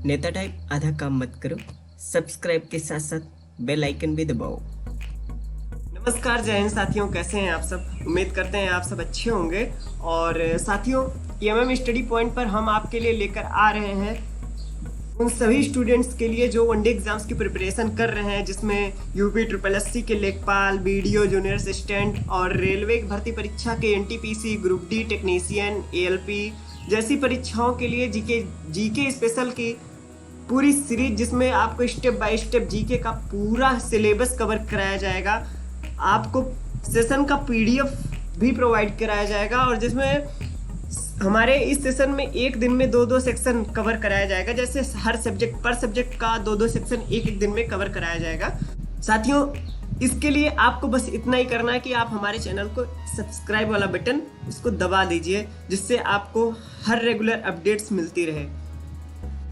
नेता टाइप आधा काम मत करो, सब्सक्राइब के साथ साथ बेल आइकन भी दबाओ। नमस्कार, जय हिंद साथियों, कैसे हैं आप सब। उम्मीद करते हैं आप सब अच्छे होंगे। और साथियों, एमएम स्टडी पॉइंट पर हम आपके लिए लेकर आ रहे हैं उन सभी स्टूडेंट्स के लिए जो वनडे एग्जाम्स की प्रिपरेशन कर रहे हैं, जिसमें यूपी ट्रिपल एससी के लेखपाल, बीडीओ, जूनियर असिस्टेंट और रेलवे की भर्ती परीक्षा के NTPC, group D technician, ALP जैसी परीक्षाओं के लिए जीके स्पेशल की पूरी सीरीज, जिसमें आपको स्टेप बाय स्टेप जीके का पूरा सिलेबस कवर कराया जाएगा। आपको सेशन का पीडीएफ भी प्रोवाइड कराया जाएगा और जिसमें हमारे इस सेशन में एक दिन में दो सेक्शन कवर कराया जाएगा। जैसे हर सब्जेक्ट पर सब्जेक्ट का दो सेक्शन एक दिन में कवर कराया जाएगा। साथियों, इसके लिए आपको बस इतना ही करना है कि आप हमारे चैनल को सब्सक्राइब वाला बटन उसको दबा दीजिए, जिससे आपको हर रेगुलर अपडेट्स मिलती रहे।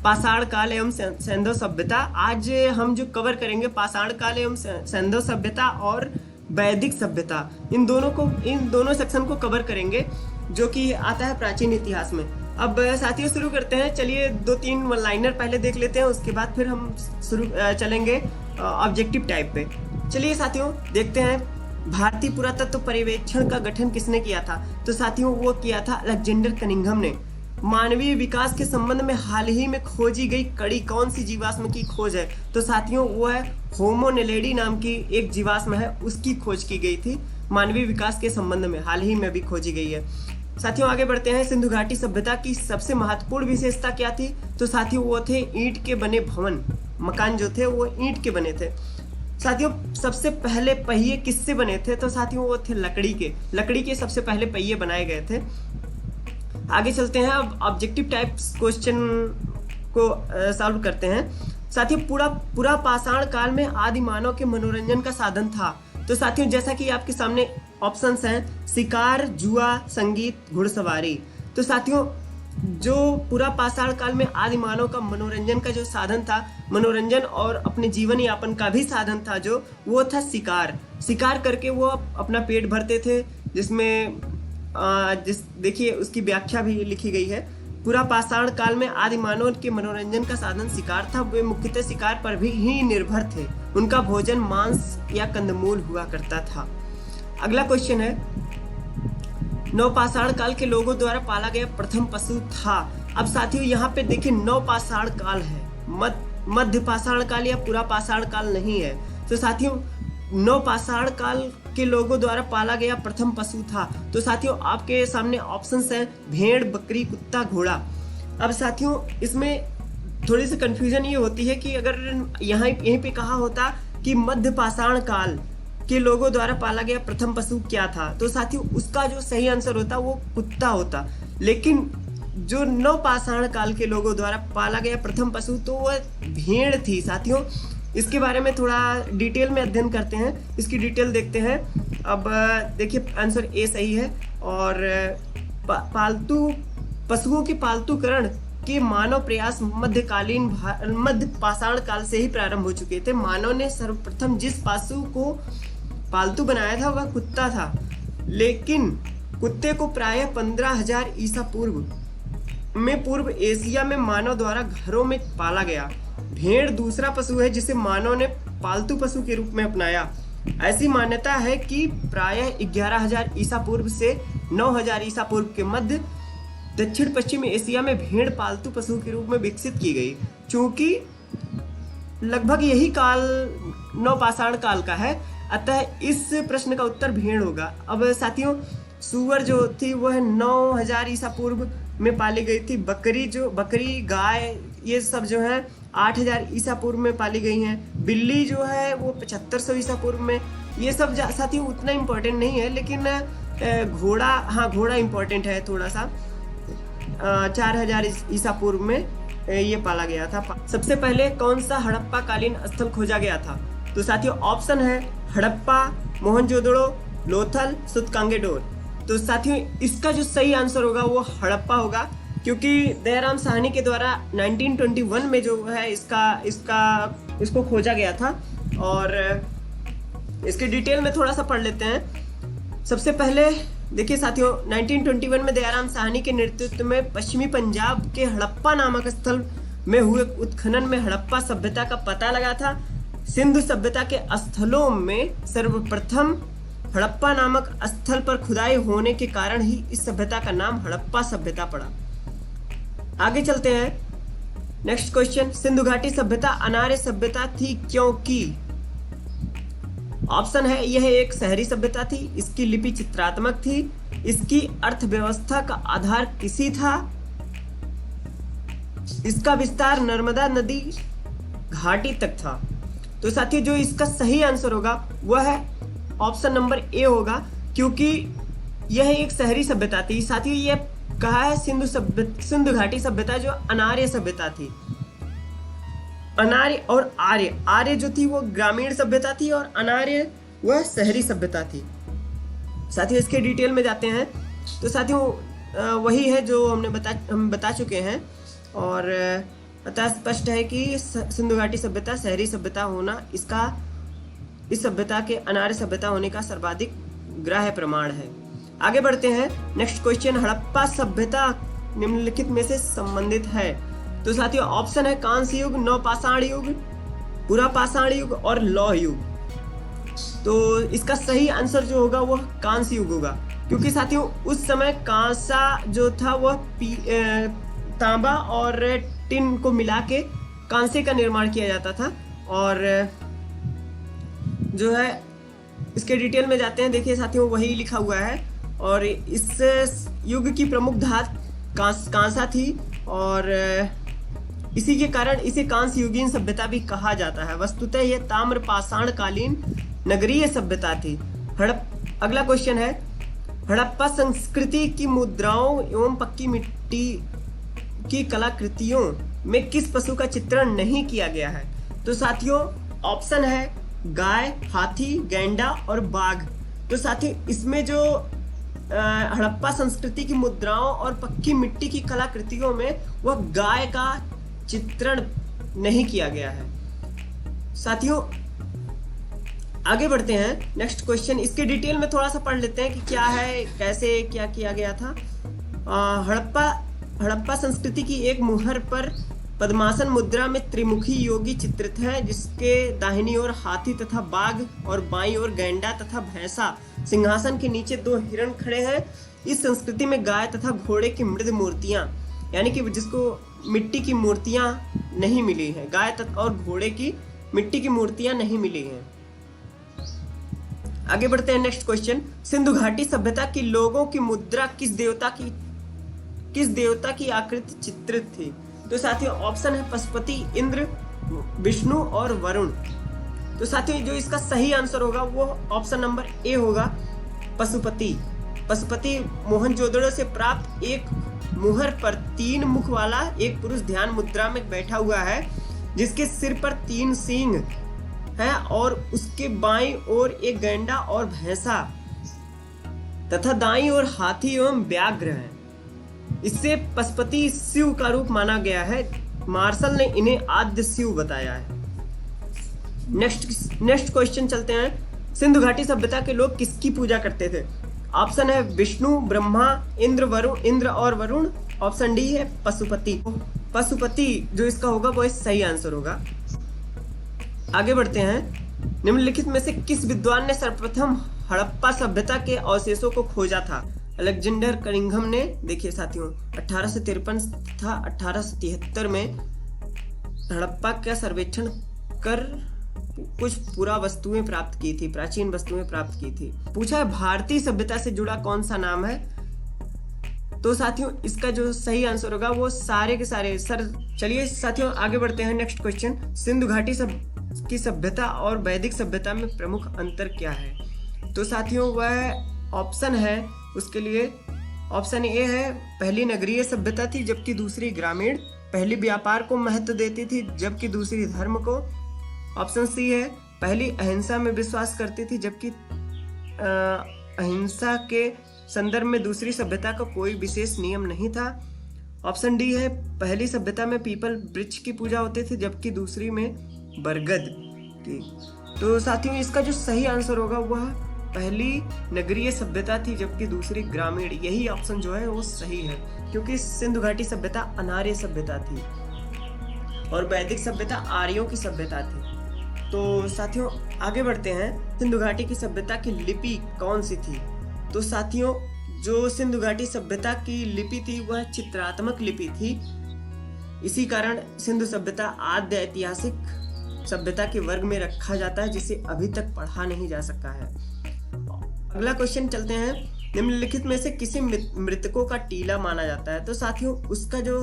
पाषाण काल एवं सैंधव सभ्यता, आज हम जो कवर करेंगे पाषाण काल एवं सैंधव सभ्यता और वैदिक सभ्यता, इन दोनों सेक्शन को कवर करेंगे, जो कि आता है प्राचीन इतिहास में। अब साथियों शुरू करते हैं। चलिए 2-3 वन लाइनर पहले देख लेते हैं, उसके बाद फिर हम चलेंगे ऑब्जेक्टिव टाइप पे। चलिए साथियों देखते हैं, भारतीय पुरातत्व पर्यवेक्षण का गठन किसने किया था। तो साथियों वो किया था अलेक्जेंडर कनिंघम ने। मानवीय विकास के संबंध में हाल ही में खोजी गई कड़ी कौन सी जीवाश्म की खोज है। तो साथियों वो है होमो नेलेडी नाम की एक जीवाश्म है, उसकी खोज की गई थी। मानवीय विकास के संबंध में हाल ही में भी खोजी गई है। साथियों आगे बढ़ते हैं। सिंधु घाटी सभ्यता की सबसे महत्वपूर्ण विशेषता क्या थी। तो साथियों वो थे ईंट के बने भवन, मकान जो थे वो ईंट के बने थे। साथियों सबसे पहले पहिए किससे बने थे। तो साथियों वो थे लकड़ी के सबसे पहले पहिए बनाए गए थे। आगे चलते हैं, अब ऑब्जेक्टिव टाइप क्वेश्चन को सॉल्व करते हैं। साथियों पूरा पाषाण काल में आदि मानव के मनोरंजन का साधन था। तो साथियों जैसा कि आपके सामने ऑप्शंस हैं, शिकार, जुआ, संगीत, घुड़सवारी। तो साथियों जो पूरा पाषाण काल में आदि मानव का मनोरंजन का जो साधन था, मनोरंजन और अपने जीवन यापन का भी साधन था जो, वो था शिकार करके वो अपना पेट भरते थे। जिसमें देखिए उसकी व्याख्या भी लिखी गई है। पूरा पाषाण काल में आदि मानव के मनोरंजन का साधन शिकार था। वे मुख्यतः शिकार पर भी ही निर्भर थे। उनका भोजन मांस या कंदमूल हुआ करता था। अगला क्वेश्चन है, नवपाषाण काल के लोगों द्वारा पाला गया प्रथम पशु था। अब साथियों यहाँ पे देखिए नवपाषाण काल है, मध्य पाषाण काल या पूरा पाषाण काल नहीं है। तो साथियों नवपाषाण काल के लोगों द्वारा पाला गया प्रथम पशु था। तो साथियों आपके सामने ऑप्शंस हैं, भेड़, बकरी, कुत्ता, घोड़ा। अब साथियों इसमें थोड़ी सी कंफ्यूजन ये होती है कि अगर यहीं पे कहा होता कि मध्य पाषाण काल के लोगों द्वारा पाला गया प्रथम पशु क्या था, तो साथियों उसका जो सही आंसर होता वो कुत्ता होता। लेकिन जो नवपाषाण काल के लोगों द्वारा पाला गया प्रथम पशु तो वह भेड़ थी। साथियों इसके बारे में थोड़ा डिटेल में अध्ययन करते हैं, इसकी डिटेल देखते हैं। अब देखिए आंसर ए सही है। और पालतू पशुओं के पालतूकरण के मानव प्रयास मध्य पाषाण काल से ही प्रारंभ हो चुके थे। मानव ने सर्वप्रथम जिस पशु को पालतू बनाया था वह कुत्ता था, लेकिन कुत्ते को प्रायः 15,000 ईसा पूर्व एशिया में मानव द्वारा घरों में पाला गया। भेड़ दूसरा पशु है जिसे मानव ने पालतू पशु के रूप में अपनाया। ऐसी मान्यता है कि प्रायः 11,000 ईसा पूर्व से 9,000 ईसा पूर्व के मध्य दक्षिण पश्चिम एशिया में भेड़ पालतू पशु के रूप में विकसित की गई। चूंकि लगभग यही काल नवपाषाण काल का है, अतः इस प्रश्न का उत्तर भेड़ होगा। अब साथियों सूअर जो थी वह 9,000 ईसा पूर्व में पाली गई थी। बकरी, गाय ये सब जो है 8,000 ईसा पूर्व में पाली गई हैं। बिल्ली जो है वो 7500 ईसा पूर्व में। ये सब साथियों उतना इम्पोर्टेंट नहीं है, लेकिन घोड़ा इम्पोर्टेंट है थोड़ा सा। 4,000 ईसा पूर्व में ये पाला गया था। सबसे पहले कौन सा हड़प्पा कालीन स्थल खोजा गया था। तो साथियों ऑप्शन है हड़प्पा, मोहनजोदड़ो, लोथल, सुतकांगेडोर। तो साथियों इसका जो सही आंसर होगा वो हड़प्पा होगा, क्योंकि दयाराम साहनी के द्वारा 1921 में जो है इसको खोजा गया था। और इसके डिटेल में थोड़ा सा पढ़ लेते हैं। सबसे पहले देखिए साथियों 1921 में दयाराम साहनी के नेतृत्व में पश्चिमी पंजाब के हड़प्पा नामक स्थल में हुए उत्खनन में हड़प्पा सभ्यता का पता लगा था। सिंधु सभ्यता के स्थलों में सर्वप्रथम हड़प्पा नामक स्थल पर खुदाई होने के कारण ही इस सभ्यता का नाम हड़प्पा सभ्यता पड़ा। आगे चलते हैं। नेक्स्ट क्वेश्चन, सिंधु घाटी सभ्यता अनार्य सभ्यता थी क्योंकि? ऑप्शन है, यह एक शहरी सभ्यता थी, इसकी लिपि चित्रात्मक थी, इसकी अर्थव्यवस्था का आधार कृषि था, इसका विस्तार नर्मदा नदी घाटी तक था। तो साथियों जो इसका सही आंसर होगा वह है ऑप्शन नंबर ए होगा, क्योंकि यह एक शहरी सभ्यता थी। साथियों यह कहा है सिंधु घाटी सभ्यता जो अनार्य सभ्यता थी। अनार्य और आर्य जो थी वो ग्रामीण सभ्यता थी और अनार्य वह शहरी सभ्यता थी। साथियों इसके डिटेल में जाते हैं। तो साथियों वही है जो हम बता चुके हैं और अतः स्पष्ट है कि सिंधु घाटी सभ्यता शहरी सभ्यता होना इसका इस सभ्यता के अनार्य सभ्यता होने का सर्वाधिक ग्राह्य प्रमाण है। आगे बढ़ते हैं। नेक्स्ट क्वेश्चन, हड़प्पा सभ्यता निम्नलिखित में से संबंधित है। तो साथियों ऑप्शन है कांस्य युग, नवपाषाण युग, पुरापाषाण युग और लौह युग। तो इसका सही आंसर जो होगा वह कांस्य युग होगा, क्योंकि साथियों उस समय कांसा जो था वह तांबा और टिन को मिला के कांसे का निर्माण किया जाता था। और जो है इसके डिटेल में जाते हैं। देखिए साथियों वही लिखा हुआ है और इस युग की प्रमुख धातु कांसा थी और इसी के कारण इसे कांस्य युगीन सभ्यता भी कहा जाता है। वस्तुतः यह ताम्र पाषाण कालीन नगरीय सभ्यता थी। अगला क्वेश्चन है, हड़प्पा संस्कृति की मुद्राओं एवं पक्की मिट्टी की कलाकृतियों में किस पशु का चित्रण नहीं किया गया है? तो साथियों ऑप्शन है गाय, हाथी, गैंडा और बाघ। तो साथियों इसमें जो हड़प्पा संस्कृति की मुद्राओं और पक्की मिट्टी की कलाकृतियों में वह गाय का चित्रण नहीं किया गया है। साथियों आगे बढ़ते हैं। नेक्स्ट क्वेश्चन, इसके डिटेल में थोड़ा सा पढ़ लेते हैं कि क्या है, कैसे क्या किया गया था। हड़प्पा संस्कृति की एक मुहर पर पद्मासन मुद्रा में त्रिमुखी योगी चित्रित है, जिसके दाहिनी ओर हाथी तथा बाघ और बाईं ओर गैंडा तथा भैंसा। सिंहासन के नीचे 2 हिरण खड़े हैं। इस संस्कृति में गाय तथा घोड़े की मृद मूर्तियां, यानी कि जिसको मिट्टी की मूर्तियां नहीं मिली है, गाय तथा और घोड़े की मिट्टी की मूर्तियां नहीं मिली हैं। आगे बढ़ते हैं। नेक्स्ट क्वेश्चन, सिंधु घाटी सभ्यता की लोगों की मुद्रा किस देवता की आकृति चित्रित थी? तो साथियों ऑप्शन है पशुपति, इंद्र, विष्णु और वरुण। तो साथियों जो इसका सही आंसर होगा वो ऑप्शन नंबर ए होगा, पशुपति। पशुपति मोहनजोदड़ो से प्राप्त एक मुहर पर 3 मुख वाला एक पुरुष ध्यान मुद्रा में बैठा हुआ है, जिसके सिर पर 3 सींग है और उसके बाईं ओर एक गैंडा और भैंसा तथा दाईं ओर हाथी एवं व्याघ्र है। इससे पशुपति शिव का रूप माना गया है। मार्शल ने इन्हें आद्य शिव बताया है। नेक्स्ट क्वेश्चन चलते हैं। सिंधु घाटी सभ्यता के लोग किसकी पूजा करते थे? ऑप्शन है विष्णु, ब्रह्मा, इंद्र और वरुण। ऑप्शन डी है पशुपति। पशुपति जो इसका होगा वो सही आंसर होगा। आगे बढ़ते हैं। निम्नलिखित में से किस विद्वान ने सर्वप्रथम हड़प्पा सभ्यता के अवशेषों को खोजा था? अलेक्जेंडर कनिंघम ने। देखिए साथियों 1853 तथा 1873 में हड़प्पा का सर्वेक्षण कर कुछ पुरावस्तुएं प्राप्त की थी, प्राचीन वस्तुएं प्राप्त की थी। पूछा है भारतीय सभ्यता से जुड़ा कौन सा नाम है? तो साथियों इसका जो सही आंसर होगा वो सारे के सारे चलिए साथियों आगे बढ़ते हैं। नेक्स्ट क्वेश्चन, सिंधु घाटी की सभ्यता और वैदिक सभ्यता में प्रमुख अंतर क्या है? तो साथियों वह ऑप्शन है उसके लिए ऑप्शन ए है पहली नगरीय सभ्यता थी जबकि दूसरी ग्रामीण। पहली व्यापार को महत्व देती थी जबकि दूसरी धर्म को। ऑप्शन सी है पहली अहिंसा में विश्वास करती थी जबकि अहिंसा के संदर्भ में दूसरी सभ्यता का कोई विशेष नियम नहीं था। ऑप्शन डी है पहली सभ्यता में पीपल वृक्ष की पूजा होती थी जबकि दूसरी में बरगद की। तो साथियों इसका जो सही आंसर होगा वह पहली नगरीय सभ्यता थी जबकि दूसरी ग्रामीण। यही ऑप्शन जो है वो सही है क्योंकि सिंधु घाटी सभ्यता अनार्य सभ्यता थी। और वैदिक सभ्यता आर्यों की सभ्यता थी। तो साथियों आगे बढ़ते हैं, सिंधु घाटी की सभ्यता की लिपि कौन सी थी? तो साथियों जो सिंधु घाटी सभ्यता की लिपि थी वह चित्रात्मक लिपि थी। इसी कारण सिंधु सभ्यता आद्य ऐतिहासिक सभ्यता के वर्ग में रखा जाता है, जिसे अभी तक पढ़ा नहीं जा सका है। अगला क्वेश्चन चलते हैं, निम्नलिखित में से किसी मृतकों का टीला माना जाता है? तो साथियों उसका जो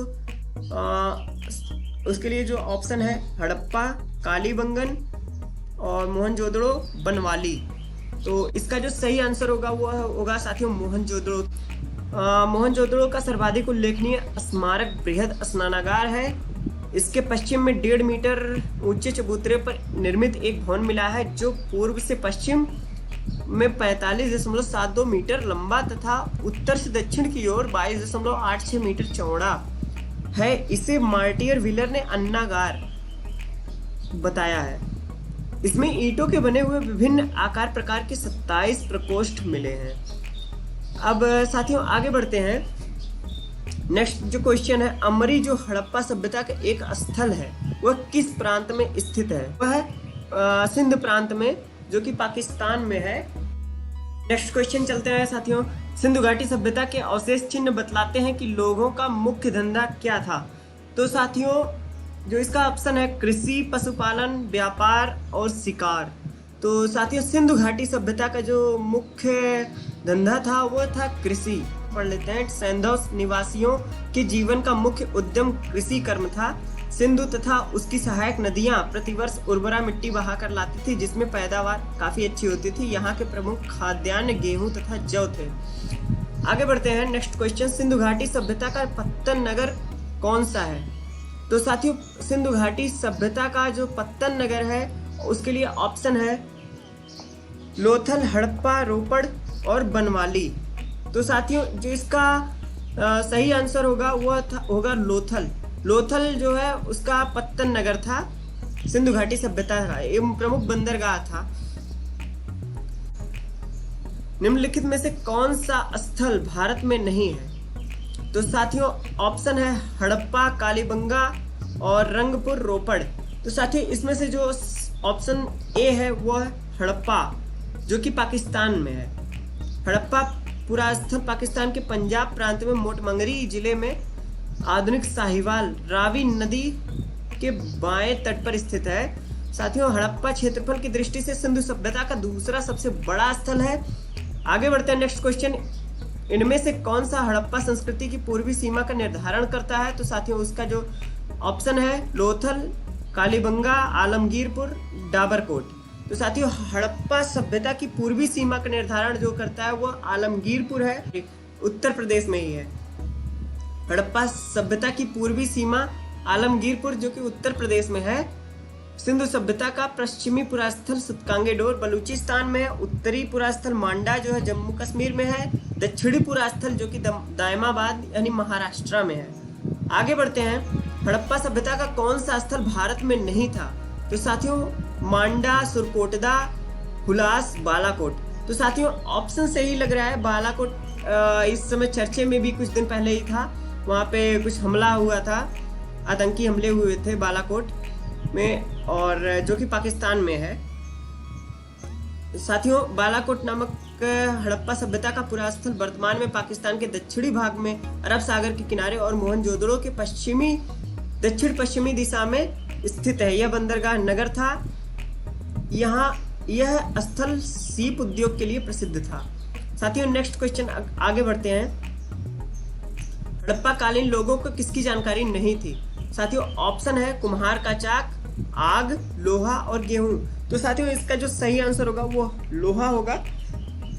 उसके लिए जो ऑप्शन है हड़प्पा, कालीबंगन और मोहनजोदड़ो, बनवाली। तो इसका जो सही आंसर होगा वो होगा साथियों मोहनजोदड़ो। मोहनजोदड़ो का सर्वाधिक उल्लेखनीय स्मारक बृहद स्नानागार है। इसके पश्चिम में 1.5 मीटर ऊंचे चबूतरे पर निर्मित एक भवन मिला है, जो पूर्व से पश्चिम में 45.72 मीटर लंबा तथा उत्तर से दक्षिण की ओर 22.86 मीटर चौड़ा है। इसे मार्टियर व्हीलर ने अन्नागार बताया है। इसमें ईंटों के बने हुए विभिन्न आकार प्रकार के 27 प्रकोष्ठ मिले हैं। अब साथियों आगे बढ़ते हैं। नेक्स्ट जो क्वेश्चन है, अमरी जो हड़प्पा सभ्यता का एक स्थल है वह किस प्रांत में स्थित है? वह सिंध प्रांत में, जो कि पाकिस्तान में है। नेक्स्ट क्वेश्चन चलते हैं साथियों, सिंधु घाटी सभ्यता के अवशेष चिन्ह बतलाते हैं कि लोगों का मुख्य धंधा क्या था? तो साथियों जो इसका ऑप्शन है कृषि, पशुपालन, व्यापार और शिकार। तो साथियों सिंधु घाटी सभ्यता का जो मुख्य धंधा था वह था कृषि। पढ़ लेते हैं, सैंधव निवासियों के जीवन का मुख्य उद्यम कृषि कर्म था। सिंधु तथा उसकी सहायक नदियां प्रतिवर्ष उर्वरा मिट्टी बहाकर लाती थी, जिसमें पैदावार काफी अच्छी होती थी। यहाँ के प्रमुख खाद्यान्न गेहूं तथा जौ थे। आगे बढ़ते हैं, नेक्स्ट क्वेश्चन, सिंधु घाटी सभ्यता का पत्तन नगर कौन सा है? तो साथियों सिंधु घाटी सभ्यता का जो पत्तन नगर है उसके लिए ऑप्शन है लोथल, हड़प्पा, रोपड़ और बनवाली। तो साथियों जो इसका सही आंसर होगा वह होगा लोथल। लोथल जो है उसका पत्तन नगर था, सिंधु घाटी सभ्यता का एवं प्रमुख बंदरगाह था। निम्नलिखित में से कौन सा स्थल भारत में नहीं है? तो साथियों ऑप्शन है हड़प्पा, कालीबंगा और रंगपुर, रोपड़। तो साथियों इसमें से जो ऑप्शन ए है वह हड़प्पा, जो कि पाकिस्तान में है। हड़प्पा पूरा स्थल पाकिस्तान के पंजाब प्रांत में मोटमंगरी जिले में आधुनिक साहिवाल रावी नदी के बाएं तट पर स्थित है। साथियों हड़प्पा क्षेत्रफल की दृष्टि से सिंधु सभ्यता का दूसरा सबसे बड़ा स्थल है। आगे बढ़ते हैं, नेक्स्ट क्वेश्चन, इनमें से कौन सा हड़प्पा संस्कृति की पूर्वी सीमा का निर्धारण करता है? तो साथियों उसका जो ऑप्शन है लोथल, कालीबंगा, आलमगीरपुर, डाबरकोट। तो साथियों हड़प्पा सभ्यता की पूर्वी सीमा का निर्धारण जो करता है वो आलमगीरपुर है, उत्तर प्रदेश में ही है। हड़प्पा सभ्यता की पूर्वी सीमा आलमगीरपुर जो कि उत्तर प्रदेश में है। सिंधु सभ्यता का पश्चिमी पुरास्थल सुतकांगेडोर बलूचिस्तान में है। उत्तरी पुरास्थल मांडा जो है जम्मू कश्मीर में है। दक्षिणी पुरास्थल जो कि दायमाबाद यानी महाराष्ट्र में है। आगे बढ़ते हैं, हड़प्पा सभ्यता का कौन सा स्थल भारत में नहीं था? तो साथियों मांडा, सुरकोटदा, हुलास, बालाकोट। तो साथियों ऑप्शन सही लग रहा है बालाकोट। इस समय चर्चे में भी कुछ दिन पहले ही था, वहाँ पे कुछ हमला हुआ था, आतंकी हमले हुए थे बालाकोट में, और जो कि पाकिस्तान में है। साथियों बालाकोट नामक हड़प्पा सभ्यता का पुरास्थल वर्तमान में पाकिस्तान के दक्षिणी भाग में अरब सागर के किनारे और मोहनजोदड़ो के दक्षिण पश्चिमी दिशा में स्थित है। यह बंदरगाह नगर था। यहाँ यह स्थल सीप उद्योग के लिए प्रसिद्ध था। साथियों नेक्स्ट क्वेश्चन आगे बढ़ते हैं, हड़प्पा कालीन लोगों को किसकी जानकारी नहीं थी? साथियों ऑप्शन है कुम्हार का चाक, आग, लोहा और गेहूं। तो साथियों इसका जो सही आंसर होगा वो लोहा होगा,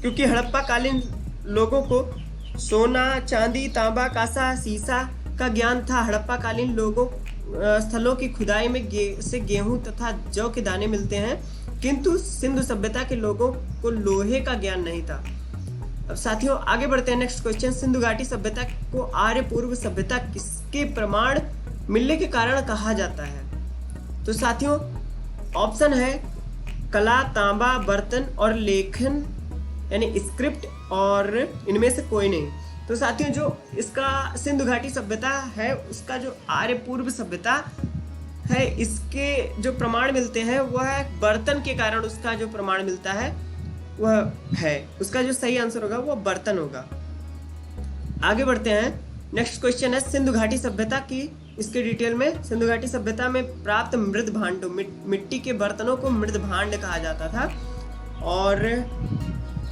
क्योंकि हड़प्पा कालीन लोगों को सोना, चांदी, तांबा, कांसा, सीसा का ज्ञान था। हड़प्पा कालीन लोगों स्थलों की खुदाई में से गेहूं तथा जौ के दाने मिलते हैं, किंतु सिंधु सभ्यता के लोगों को लोहे का ज्ञान नहीं था। अब साथियों आगे बढ़ते हैं, नेक्स्ट क्वेश्चन, सिंधु घाटी सभ्यता को आर्य पूर्व सभ्यता किसके प्रमाण मिलने के कारण कहा जाता है? तो साथियों ऑप्शन है कला, तांबा, बर्तन और लेखन यानी स्क्रिप्ट, और इनमें से कोई नहीं। तो साथियों जो इसका सिंधु घाटी सभ्यता है उसका जो आर्य पूर्व सभ्यता है इसके जो प्रमाण मिलते हैं वह बर्तन के कारण उसका जो प्रमाण मिलता है वह है, उसका जो सही आंसर होगा वह बर्तन होगा। आगे बढ़ते हैं। नेक्स्ट क्वेश्चन है सिंधु घाटी सभ्यता की, इसके डिटेल में। सिंधु घाटी सभ्यता में प्राप्त मृद भांडों, मिट्टी के बर्तनों को मृद भांड कहा जाता था और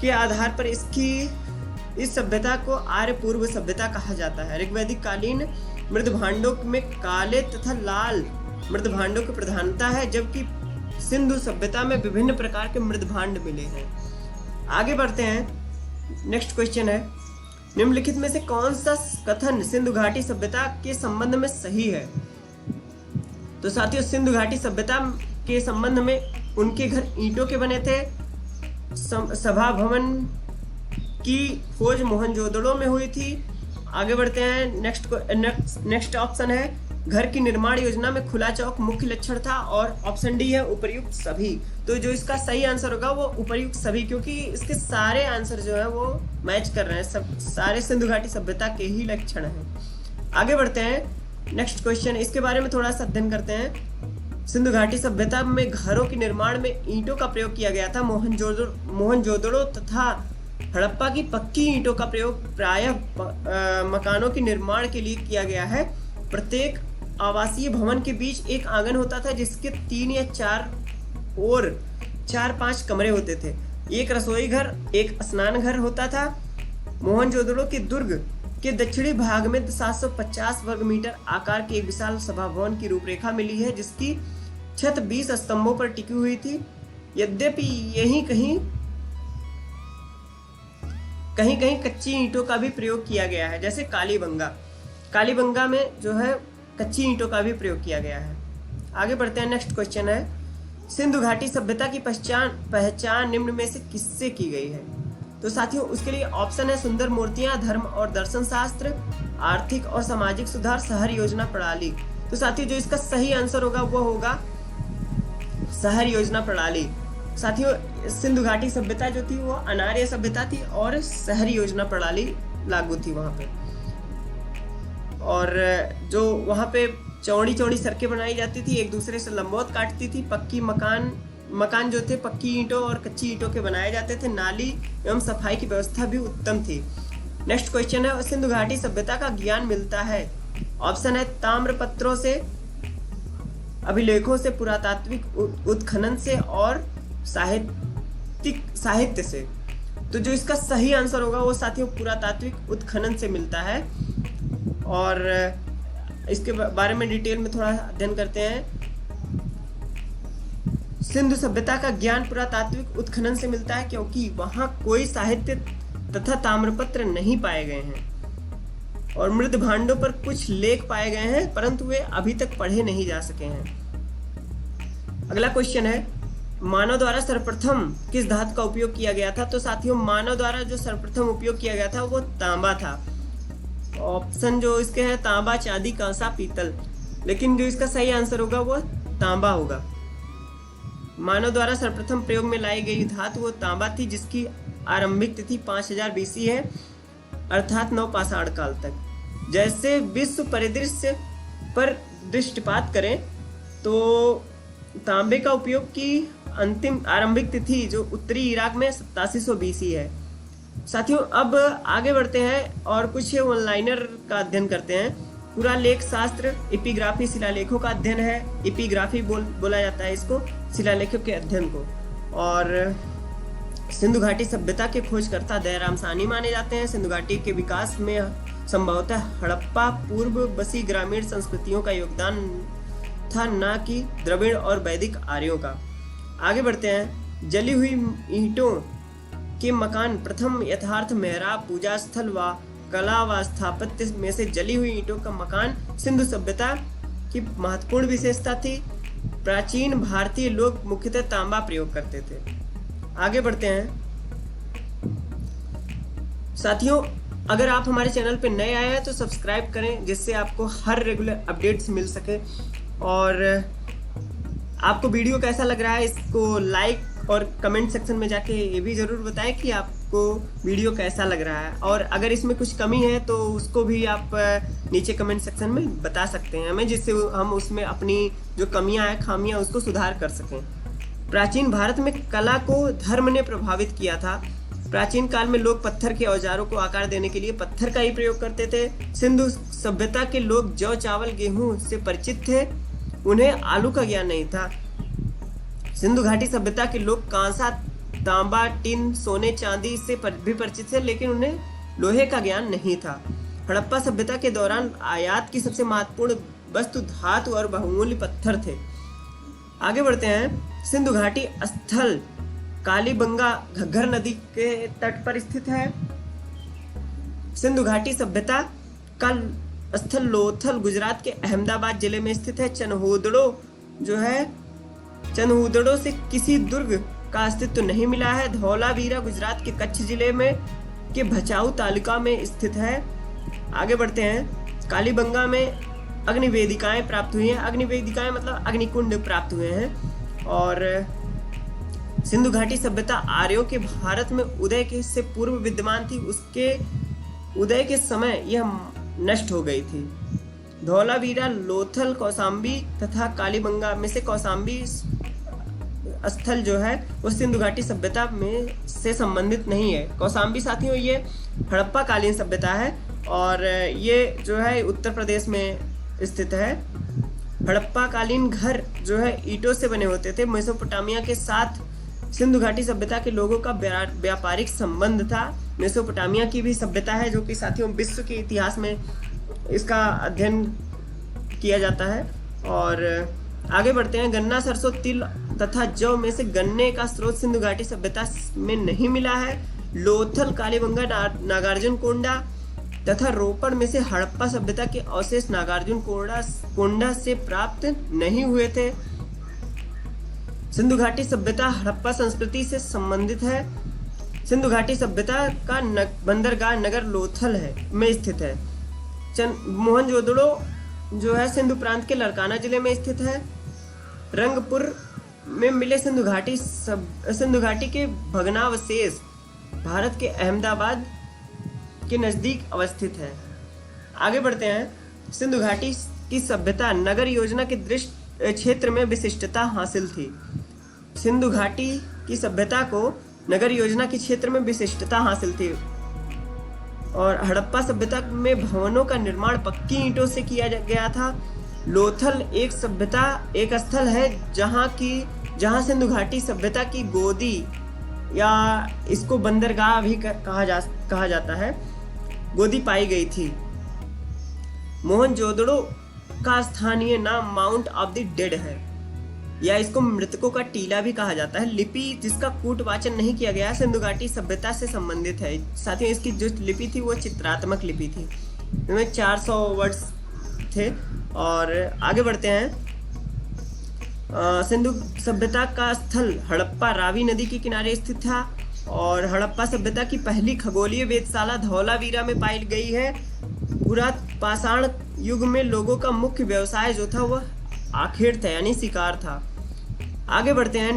के आधार पर इस सभ्यता को आर्य पूर्व सभ्यता कहा जाता है। ऋग्वैदिक कालीन मृद भांडों में काले तथा लाल मृद भांडों की प्रधानता है, जबकि सिंधु सभ्यता में विभिन्न प्रकार के मृद भांड मिले हैं। आगे बढ़ते हैं। नेक्स्ट क्वेश्चन है निम्नलिखित में से कौन सा कथन सिंधु घाटी सभ्यता के संबंध में सही है? तो साथियों, सिंधु घाटी सभ्यता के संबंध में उनके घर ईंटों के बने थे, सभा भवन की खोज मोहनजोदड़ो में हुई थी। आगे बढ़ते हैं। नेक्स्ट ऑप्शन है घर की निर्माण योजना में खुला चौक मुख्य लक्षण था, और ऑप्शन डी है उपर्युक्त सभी। तो जो इसका सही आंसर होगा वो उपर्युक्त सभी, क्योंकि इसके सारे आंसर जो है वो मैच कर रहे हैं, सब सारे सिंधु घाटी सभ्यता के ही लक्षण हैं। आगे बढ़ते हैं। नेक्स्ट क्वेश्चन, इसके बारे में थोड़ा सा अध्ययन करते हैं। सिंधु घाटी सभ्यता में घरों के निर्माण में ईंटों का प्रयोग किया गया था। मोहनजोदड़ो तथा हड़प्पा की पक्की ईंटों का प्रयोग प्रायः मकानों के निर्माण के लिए किया गया है। प्रत्येक आवासीय भवन के बीच एक आंगन होता था जिसके 3 या 4 और 4-5 कमरे होते थे। एक रसोई घर, एक स्नान घर होता था। मोहनजोदड़ो के दुर्ग के दक्षिणी भाग में 750 वर्ग मीटर आकार की एक विशाल सभा भवन की रूपरेखा मिली है, जिसकी छत 20 स्तंभों पर टिकी हुई थी। यद्यपि यही कहीं कहीं कच्ची ईंटों का भी प्रयोग किया गया है, जैसे कालीबंगा में जो है कच्ची ईंटों का भी प्रयोग किया गया है। आगे बढ़ते हैं। नेक्स्ट क्वेश्चन है सिंधु घाटी सभ्यता की पहचान निम्न में से किससे की गई है? तो साथियों, उसके लिए ऑप्शन है सुंदर मूर्तियां, धर्म और दर्शन शास्त्र, आर्थिक और सामाजिक सुधार, शहर योजना प्रणाली। तो साथियों, जो इसका सही आंसर होगा वो होगा शहर योजना प्रणाली। साथियों, सिंधु घाटी सभ्यता जो थी वो अनार्य सभ्यता थी और शहरी योजना प्रणाली लागू थी वहां पे। और जो वहां पे चौड़ी चौड़ी सड़कें बनाई जाती थी, एक दूसरे से लंबवत काटती थी। पक्की मकान जो थे पक्की ईंटों और कच्ची ईंटों के बनाए जाते थे। नाली एवं सफाई की व्यवस्था भी उत्तम थी। नेक्स्ट क्वेश्चन है सिंधु घाटी सभ्यता का ज्ञान मिलता है। ऑप्शन है ताम्रपत्रों से, अभिलेखों से, पुरातात्विक उत्खनन से और साहित्य से। तो जो इसका सही आंसर होगा वो साथियों पुरातात्विक उत्खनन से मिलता है। और इसके बारे में डिटेल में थोड़ा अध्ययन करते हैं। सिंधु सभ्यता का ज्ञान पुरातात्विक उत्खनन से मिलता है, क्योंकि वहां कोई साहित्य तथा ताम्रपत्र नहीं पाए गए हैं और मृद भांडों पर कुछ लेख पाए गए हैं, परंतु वे अभी तक पढ़े नहीं जा सके हैं। अगला क्वेश्चन है मानव द्वारा सर्वप्रथम किस धातु का उपयोग किया गया था? तो साथियों, मानव द्वारा जो सर्वप्रथम उपयोग किया गया था वो तांबा था। ऑप्शन जो इसके हैं तांबा, चांदी, कांसा, पीतल, लेकिन जो इसका सही आंसर होगा वो तांबा होगा। मानव द्वारा सर्वप्रथम प्रयोग में लाई गई धातु वो तांबा थी, जिसकी आरंभिक तिथि 5000 BC है, अर्थात नवपाषाण काल तक। जैसे विश्व परिदृश्य पर दृष्टिपात करें तो तांबे का उपयोग की अंतिम आरंभिक तिथि जो उत्तरी इराक में 8700 BC है। साथियों, अब आगे बढ़ते हैं और कुछ ऑनलाइनर का अध्ययन करते हैं। पूरा लेख शास्त्र, एपिग्राफी, शिलालेखों का अध्ययन है। एपिग्राफी बोला जाता है इसको, शिलालेखों के अध्ययन को। और सिंधु घाटी सभ्यता के खोजकर्ता दयाराम साहनी माने जाते हैं। सिंधु घाटी के विकास में संभवतः हड़प्पा पूर्व बसी ग्रामीण संस्कृतियों का योगदान था, न कि द्रविड़ और वैदिक आर्यों का। आगे बढ़ते हैं। जली हुई ईंटों के मकान प्रथम यथार्थ मेहराब, पूजा स्थल व कला व स्थापत्य में से जली हुई ईंटों का मकान सिंधु सभ्यता की महत्वपूर्ण विशेषता थी। प्राचीन भारतीय लोग मुख्यतः तांबा प्रयोग करते थे। आगे बढ़ते हैं। साथियों, अगर आप हमारे चैनल पे नए आए हैं तो सब्सक्राइब करें, जिससे आपको हर रेगुलर अपडेट्स मिल सके। और आपको वीडियो कैसा लग रहा है इसको लाइक और कमेंट सेक्शन में जाके ये भी ज़रूर बताएं कि आप आपको वीडियो कैसा लग रहा है, और अगर इसमें कुछ कमी है तो उसको भी आप नीचे कमेंट सेक्शन में बता सकते हैं हमें, जिससे हम उसमें अपनी जो कमियां हैं, खामियां, उसको सुधार कर सकें। प्राचीन भारत में कला को धर्म ने प्रभावित किया था। प्राचीन काल में लोग पत्थर के औजारों को आकार देने के लिए पत्थर का ही प्रयोग करते थे। सिंधु सभ्यता के लोग जौ, चावल, गेहूं से परिचित थे, उन्हें आलू का ज्ञान नहीं था। सिंधु घाटी सभ्यता के लोग कांसा, तांबा, टिन, सोने, चांदी से भी परिचित थे, लेकिन उन्हें लोहे का ज्ञान नहीं था। हड़प्पा सभ्यता के दौरान आयात की सबसे महत्वपूर्ण वस्तु धातु और बहुमूल्य पत्थर थे। आगे बढ़ते हैं। सिंधु घाटी स्थल कालीबंगा घग्गर नदी के तट पर स्थित है। सिंधु घाटी सभ्यता का स्थल लोथल गुजरात के अहमदाबाद जिले में स्थित है। चनहुदड़ो से किसी दुर्ग का अस्तित्व नहीं मिला है। धौलावीरा गुजरात के कच्छ जिले में के भचाऊ तालुका में स्थित है। आगे बढ़ते हैं। कालीबंगा में अग्निवेदिकाएं प्राप्त हुई हैं। अग्निवेदिकाएं मतलब अग्निकुंड प्राप्त हुए हैं। और सिंधु घाटी सभ्यता आर्यों के भारत में उदय के से पूर्व विद्यमान थी। उसके उदय के समय यह नष्ट हो गई थी। धौलावीरा, लोथल, कौसाम्बी तथा कालीबंगा में से कौसाम्बी स्थल जो है वो सिंधु घाटी सभ्यता में से संबंधित नहीं है। कौसाम्बी साथियों ये हड़प्पा कालीन सभ्यता है, और ये जो है उत्तर प्रदेश में स्थित है। हड़प्पा कालीन घर जो है ईंटों से बने होते थे। मेसोपोटामिया के साथ सिंधु घाटी सभ्यता के लोगों का व्यापारिक संबंध था। मेसोपोटामिया की भी सभ्यता है, जो कि साथियों विश्व के इतिहास में इसका अध्ययन किया जाता है। और आगे बढ़ते हैं। गन्ना, सरसों, तिल तथा जौ में से गन्ने का स्रोत सिंधु घाटी सभ्यता में नहीं मिला है। लोथल, कालीबंगा, नागार्जुन कोंडा तथा रोपड़ में से हड़प्पा सभ्यता के अवशेष नागार्जुन कोंडा से प्राप्त नहीं हुए थे। सिंधु घाटी सभ्यता हड़प्पा संस्कृति से संबंधित है। सिंधु घाटी सभ्यता का बंदरगाह नगर लोथल में स्थित है। मोहनजोदड़ो जो है सिंधु प्रांत के लरकाना जिले में स्थित है। रंगपुर में मिले सिंधु घाटी के भग्नावशेष भारत के अहमदाबाद के नजदीक अवस्थित है। आगे बढ़ते हैं। सिंधु घाटी की सभ्यता नगर योजना के दृष्टि क्षेत्र में विशिष्टता हासिल थी। सिंधु घाटी की सभ्यता को नगर योजना के क्षेत्र में विशिष्टता हासिल थी। और हड़प्पा सभ्यता में भवनों का निर्माण पक्की ईंटों से किया गया था। लोथल एक स्थल है जहां सिंधु घाटी सभ्यता की गोदी या इसको बंदरगाह भी कहा जाता है, गोदी पाई गई थी। मोहनजोदड़ो का स्थानीय नाम माउंट ऑफ द डेड है, या इसको मृतकों का टीला भी कहा जाता है। लिपि जिसका कूटवाचन नहीं किया गया सिंधु घाटी सभ्यता से संबंधित है। साथियों इसकी जो लिपि थी वो चित्रात्मक लिपि थी, इसमें 400 वर्ड्स थे। और आगे बढ़ते हैं। सिंधु सभ्यता का स्थल हड़प्पा रावी नदी के किनारे स्थित था। और हड़प्पा सभ्यता की पहली खगोलीय वेधशाला धौलावीरा में पाई गई है। पुरापाषाण युग में लोगों का मुख्य व्यवसाय जो था वह आखेट था, यानी शिकार था। आगे बढ़ते हैं।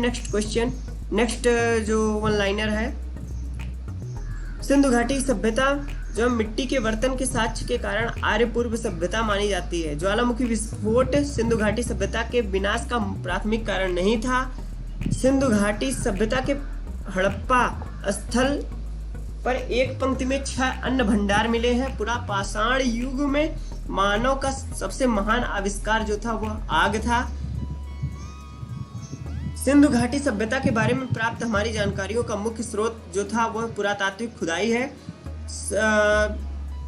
नेक्स्ट जो वन लाइनर है। सिंधु घाटी सभ्यता जो मिट्टी के बर्तन के साक्ष्य के कारण आर्य पूर्व सभ्यता मानी जाती है। ज्वालामुखी विस्फोट सिंधु घाटी सभ्यता के विनाश का प्राथमिक कारण नहीं था। सिंधु घाटी सभ्यता के हड़प्पा स्थल पर एक पंक्ति में 6 अन्न भंडार मिले हैं। पुरापाषाण युग में मानव का सबसे महान आविष्कार जो था वह आग था। सिंधु घाटी सभ्यता के बारे में प्राप्त हमारी जानकारियों का मुख्य स्रोत जो था वह पुरातात्विक खुदाई है।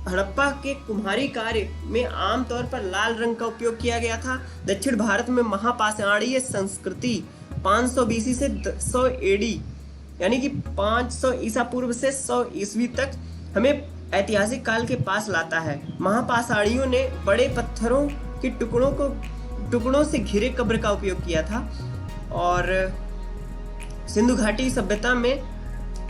हड़प्पा के कुम्हारी कार्य में आमतौर पर लाल रंग का उपयोग किया गया था। दक्षिण भारत में महापाषाणीय संस्कृति 500 बीसी से 100 एडी यानी कि 500 ईसा पूर्व से 100 ईस्वी तक हमें ऐतिहासिक काल के पास लाता है। महापाषाणियों ने बड़े पत्थरों के टुकड़ों से घिरे कब्र का उपयोग किया था। और सिंधु घाटी सभ्यता में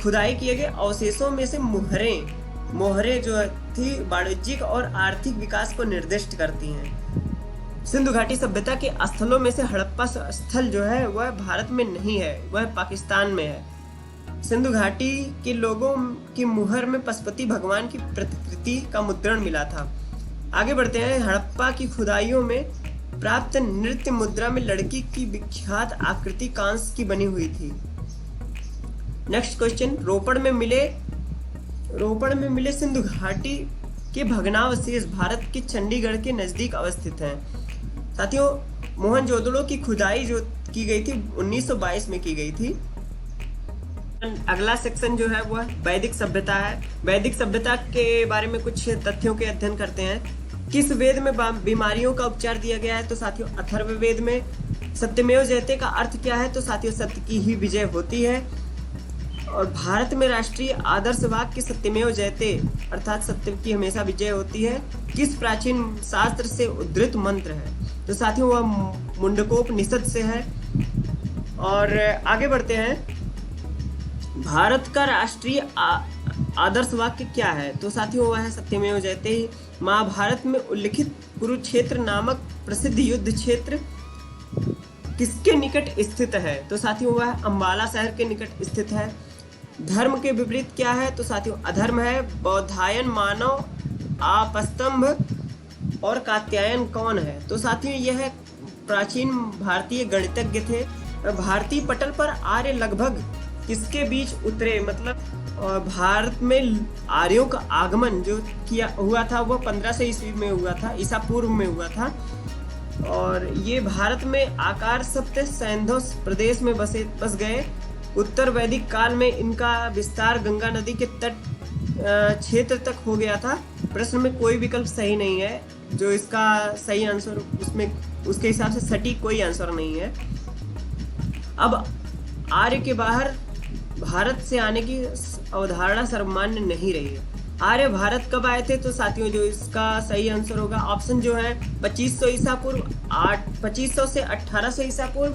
खुदाई किए गए अवशेषों में से मोहरें जो थी वाणिज्यिक और आर्थिक विकास को निर्दिष्ट करती हैं। सिंधु घाटी सभ्यता के स्थलों में से हड़प्पा स्थल जो है वह भारत में नहीं है, वह पाकिस्तान में है। सिंधु घाटी के लोगों की मुहर में पशुपति भगवान की प्रतिकृति का मुद्रण मिला था। आगे बढ़ते हैं। हड़प्पा की खुदाइयों में प्राप्त नृत्य मुद्रा में लड़की की विख्यात आकृति कांस्य की बनी हुई थी। Next question. रोपड़ में मिले सिंधु घाटी के भग्नावशेष भारत के चंडीगढ़ के नजदीक अवस्थित हैं। साथियों, मोहनजोदड़ो की खुदाई जो की गई थी 1922 में की गई थी। अगला सेक्शन जो है वह वैदिक सभ्यता है। वैदिक सभ्यता के बारे में कुछ तथ्यों के अध्ययन करते हैं। किस वेद में बीमारियों का उपचार दिया गया है? तो साथियों अथर्ववेद में। सत्यमेव जयते का अर्थ क्या है? तो साथियों सत्य की ही विजय होती है। और भारत में राष्ट्रीय आदर्श वाक्य सत्यमेव जयते अर्थात सत्य की हमेशा विजय होती है किस प्राचीन शास्त्र से उद्धृत मंत्र है? तो साथियों वह मुंडकोपनिषद से है। और आगे बढ़ते हैं। भारत का राष्ट्रीय आदर्श वाक्य क्या है? तो साथियों वह है सत्यमेव जयते ही। महाभारत में उल्लिखित कुरुक्षेत्र नामक प्रसिद्ध युद्ध क्षेत्र किसके निकट स्थित है? तो साथियों वह अंबाला शहर के निकट स्थित है। धर्म के विपरीत क्या है? तो साथियों अधर्म है। बौधायन, मानव, आपस्तंभ और कात्यायन कौन है? तो साथियों यह प्राचीन भारतीय गणितज्ञ थे। भारतीय पटल पर आर्य लगभग किसके बीच उतरे? मतलब भारत में आर्यों का आगमन जो किया हुआ था वह 1500 ईस्वी में हुआ था, ईसा पूर्व में हुआ था। और ये भारत में आकार सप्त सैंधव प्रदेश में बस गए। उत्तर वैदिक काल में इनका विस्तार गंगा नदी के तट क्षेत्र तक हो गया था। प्रश्न में कोई विकल्प सही नहीं है। जो इसका सही आंसर उसमें उसके हिसाब से सटीक कोई आंसर नहीं है। अब आर्य के बाहर भारत से आने की अवधारणा सर्वमान्य नहीं रही है। आर्य भारत कब आए थे? तो साथियों जो इसका सही आंसर होगा ऑप्शन जो है 2500 ईसा पूर्व, 2500 से 1800 ईसा पूर्व,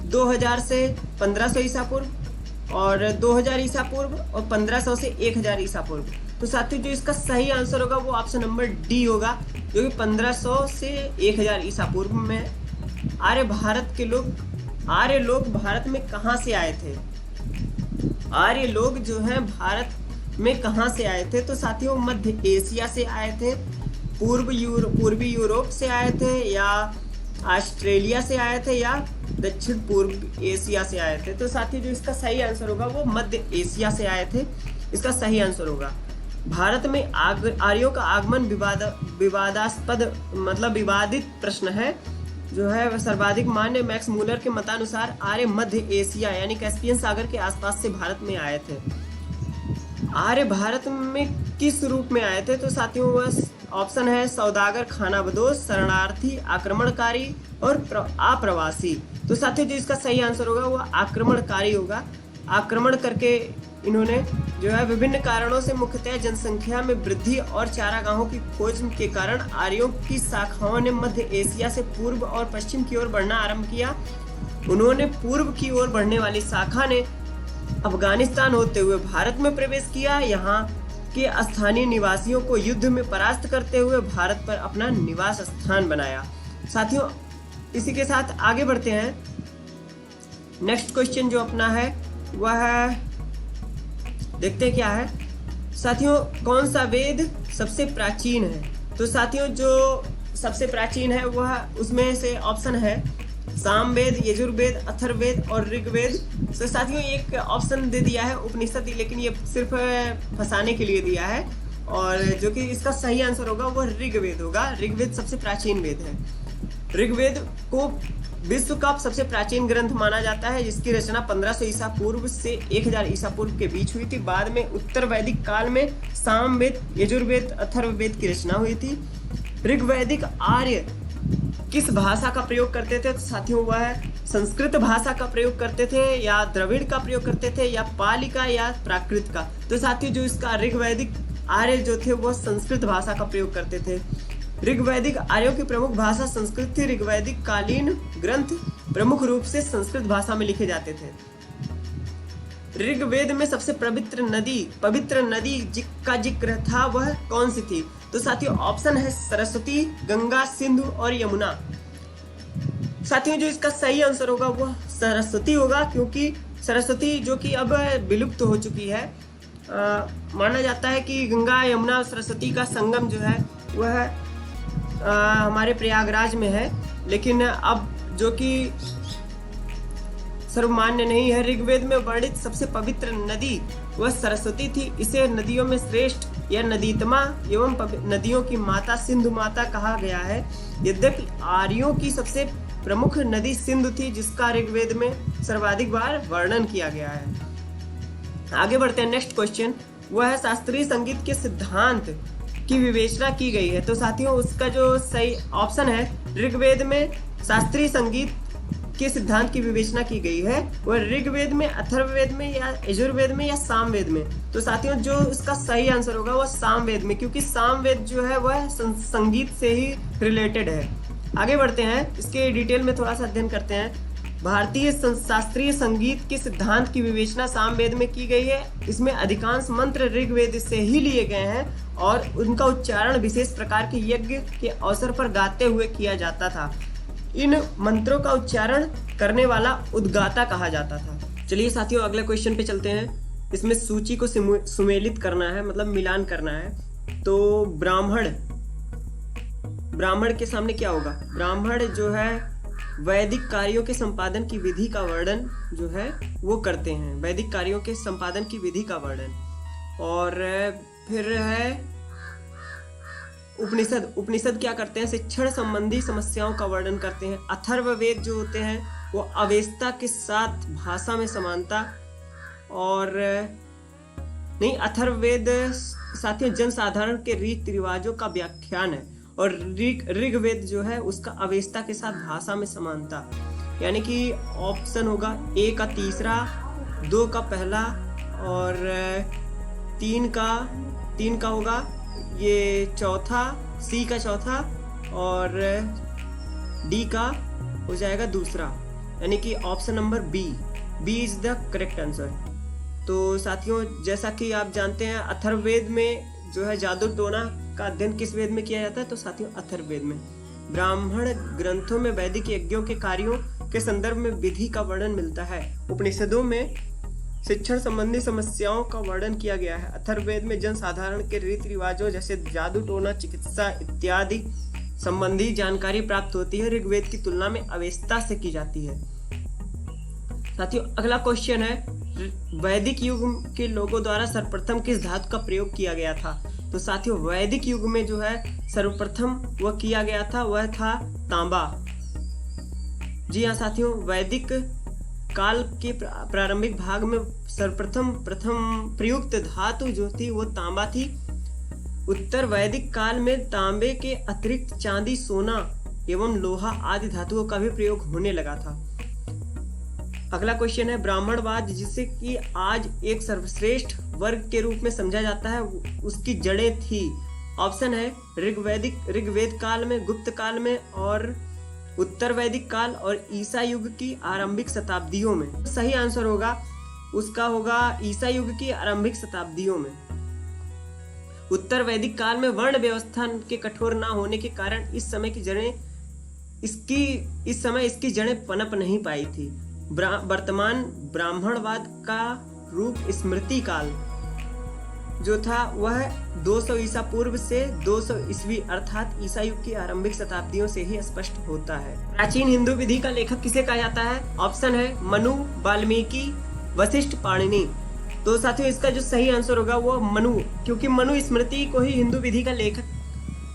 2000 से 1500 ईसा पूर्व और 2000 ईसा पूर्व और 1500 से 1000 ईसा पूर्व। तो साथियों जो इसका सही आंसर होगा वो ऑप्शन नंबर डी होगा, जो कि 1500 से 1000 ईसा पूर्व में। आर्य लोग भारत में कहाँ से आए थे? आर्य लोग जो हैं भारत में कहाँ से आए थे? तो साथियों मध्य एशिया से आए थे, पूर्वी यूरोप से आए थे, या ऑस्ट्रेलिया से आए थे, या दक्षिण पूर्व एशिया से आए थे। तो साथियों जो इसका सही आंसर होगा वो मध्य एशिया से आए थे, इसका सही आंसर होगा। भारत में आर्यों का आगमन विवादास्पद मतलब विवादित प्रश्न है। जो है वह सर्वाधिक मान्य मैक्स मूलर के मतानुसार आर्य मध्य एशिया यानी कैस्पियन सागर के आसपास से भारत में आए थे। आर्य भारत में किस रूप में आए थे? तो साथियों वह ऑप्शन है सौदागर, खानाबदोश, शरणार्थी, आक्रमणकारी और आप्रवासी। तो साथियों जो इसका सही आंसर होगा वो आक्रमणकारी होगा। आक्रमण करके इन्होंने जो है विभिन्न कारणों से मुख्यतः जनसंख्या में वृद्धि और चारागाहों की खोज के कारण आर्यों की शाखाओं ने मध्य एशिया से पूर्व और पश्चिम की ओर बढ़ना आरंभ किया। उन्होंने पूर्व की ओर बढ़ने वाली शाखा ने अफगानिस्तान होते हुए भारत में प्रवेश किया। यहाँ के स्थानीय निवासियों को युद्ध में परास्त करते हुए भारत पर अपना निवास स्थान बनाया। साथियों इसी के साथ आगे बढ़ते हैं। नेक्स्ट क्वेश्चन जो अपना है वह देखते हैं क्या है। साथियों कौन सा वेद सबसे प्राचीन है? तो साथियों जो सबसे प्राचीन है वह उसमें से ऑप्शन है सामवेद, यजुर्वेद, अथर्ववेद और ऋग्वेद। तो साथियों एक ऑप्शन दे दिया है उपनिषद, लेकिन ये सिर्फ फंसाने के लिए दिया है, और जो कि इसका सही आंसर होगा वह ऋग्वेद होगा। ऋग्वेद सबसे प्राचीन वेद है। ऋग्वेद को विश्व का सबसे प्राचीन ग्रंथ माना जाता है, जिसकी रचना 1500 ईसा पूर्व से 1000 ईसा पूर्व के बीच हुई थी। बाद में उत्तर वैदिक काल में सामवेद, यजुर्वेद, अथर्ववेद की रचना हुई थी। ऋग्वैदिक आर्य किस भाषा का प्रयोग करते थे? तो साथियों वह संस्कृत भाषा का प्रयोग करते थे, या द्रविड़ का प्रयोग करते थे, या पाली का, या प्राकृत का। तो साथियों जो इसका ऋग्वैदिक आर्य जो थे वह संस्कृत भाषा का प्रयोग करते थे। ऋग्वैदिक आर्यों की प्रमुख भाषा संस्कृत थी। ऋग्वैदिक कालीन ग्रंथ प्रमुख रूप से संस्कृत भाषा में लिखे जाते थे। ऋग्वेद में सबसे पवित्र नदी का जिक्र था वह कौन सी थी? तो साथियों ऑप्शन है सरस्वती, गंगा, सिंधु और यमुना। साथियों जो इसका सही आंसर होगा वह सरस्वती होगा, क्योंकि सरस्वती जो कि अब विलुप्त हो चुकी है। माना जाता है कि गंगा यमुना सरस्वती का संगम जो है वह हमारे प्रयागराज में है, लेकिन अब जो कि सर्वमान्य नहीं है। ऋग्वेद में वर्णित सबसे पवित्र नदी वह सरस्वती थी। इसे नदियों में श्रेष्ठ या नदीतमा एवं नदियों की माता सिंधु माता कहा गया है। यद्यपि आर्यों की सबसे प्रमुख नदी सिंधु थी, जिसका ऋग्वेद में सर्वाधिक बार वर्णन किया गया है। आगे बढ़ते हैं। नेक्स्ट क्वेश्चन वह है शास्त्रीय संगीत के सिद्धांत की विवेचना की गई है। तो साथियों उसका जो सही ऑप्शन है, ऋग्वेद में शास्त्रीय संगीत के सिद्धांत की विवेचना की गई है वह ऋग्वेद में, अथर्ववेद में या यजुर्वेद में या सामवेद में। तो साथियों जो इसका सही आंसर होगा वह सामवेद में, क्योंकि सामवेद जो है वह संगीत से ही रिलेटेड है। आगे बढ़ते हैं, इसके डिटेल में थोड़ा सा अध्ययन करते हैं। भारतीय शास्त्रीय संगीत के सिद्धांत की विवेचना सामवेद में की गई है। इसमें अधिकांश मंत्र ऋग्वेद से ही लिए गए हैं और उनका उच्चारण विशेष प्रकार के यज्ञ के अवसर पर गाते हुए किया जाता था। इन मंत्रों का उच्चारण करने वाला उद्गाता कहा जाता था। चलिए साथियों अगले क्वेश्चन पे चलते हैं। इसमें सूची को सुमेलित करना है, मतलब मिलान करना है। तो ब्राह्मण के सामने क्या होगा? ब्राह्मण जो है वैदिक कार्यों के संपादन की विधि का वर्णन जो है वो करते हैं, वैदिक कार्यों के संपादन की विधि का वर्णन। और फिर है उपनिषद क्या करते हैं? शिक्षण संबंधी समस्याओं का वर्णन करते हैं। अथर्ववेद जो होते हैं वो अवेस्ता के साथ भाषा में समानता और नहीं, अथर्ववेद साथियों जनसाधारण के रीति रिवाजों का व्याख्यान है और ऋग्वेद जो है उसका अवेस्ता के साथ भाषा में समानता। यानी कि ऑप्शन होगा ए का तीसरा, 2 का पहला और 3 का होगा ये चौथा, सी का चौथा और डी का हो जाएगा दूसरा। यानी कि option number B is the correct answer. तो साथियों जैसा कि आप जानते हैं अथर्ववेद में जो है जादू टोना का अध्ययन किस वेद में किया जाता है? तो साथियों अथर्ववेद में। ब्राह्मण ग्रंथों में वैदिक यज्ञों के कार्यों के संदर्भ में विधि का वर्णन मिलता है। उपनिषदों में शिक्षण संबंधी समस्याओं का वर्णन किया गया है। अथर्ववेद में जनसाधारण के रीति रिवाजों जैसे जादू टोना, चिकित्सा इत्यादि संबंधी जानकारी प्राप्त होती है। ऋग्वेद की तुलना में अवेस्ता से की जाती है। साथियों अगला क्वेश्चन है, वैदिक युग के लोगों द्वारा सर्वप्रथम किस धातु का प्रयोग किया गया था? तो साथियों वैदिक युग में जो है सर्वप्रथम वह किया गया था वह था तांबा। जी हाँ साथियों, वैदिक काल के प्रारंभिक भाग में सर्वप्रथम प्रयुक्त धातु जो थी वो तांबा थी। उत्तर वैदिक काल में तांबे के अतिरिक्त चांदी, सोना एवं लोहा आदि धातुओं का भी प्रयोग होने लगा था। अगला क्वेश्चन है, ब्राह्मणवाद जिसे कि आज एक सर्वश्रेष्ठ वर्ग के रूप में समझा जाता है उसकी जड़ें थी। ऑप्शन है ऋग्वेद काल में, गुप्त काल में और उत्तर वैदिक काल और ईसा युग की आरंभिक शताब्दियों में। सही आंसर होगा उसका होगा ईसा युग की आरंभिक शताब्दियों में। उत्तर वैदिक काल में वर्ण व्यवस्था के कठोर ना होने के कारण इस समय इसकी जड़ें पनप नहीं पाई थी। वर्तमान ब्राह्मणवाद का रूप स्मृति काल जो था वह 200 ईसा पूर्व से 200 ईस्वी अर्थात ईसा युग की आरंभिक शताब्दियों से ही स्पष्ट होता है। प्राचीन हिंदू विधि का लेखक किसे कहा जाता है? ऑप्शन है मनु, वाल्मीकि, वशिष्ठ, पाणिनि। तो साथियों इसका जो सही आंसर होगा वो मनु, क्योंकि मनु स्मृति को ही हिंदू विधि का लेखक,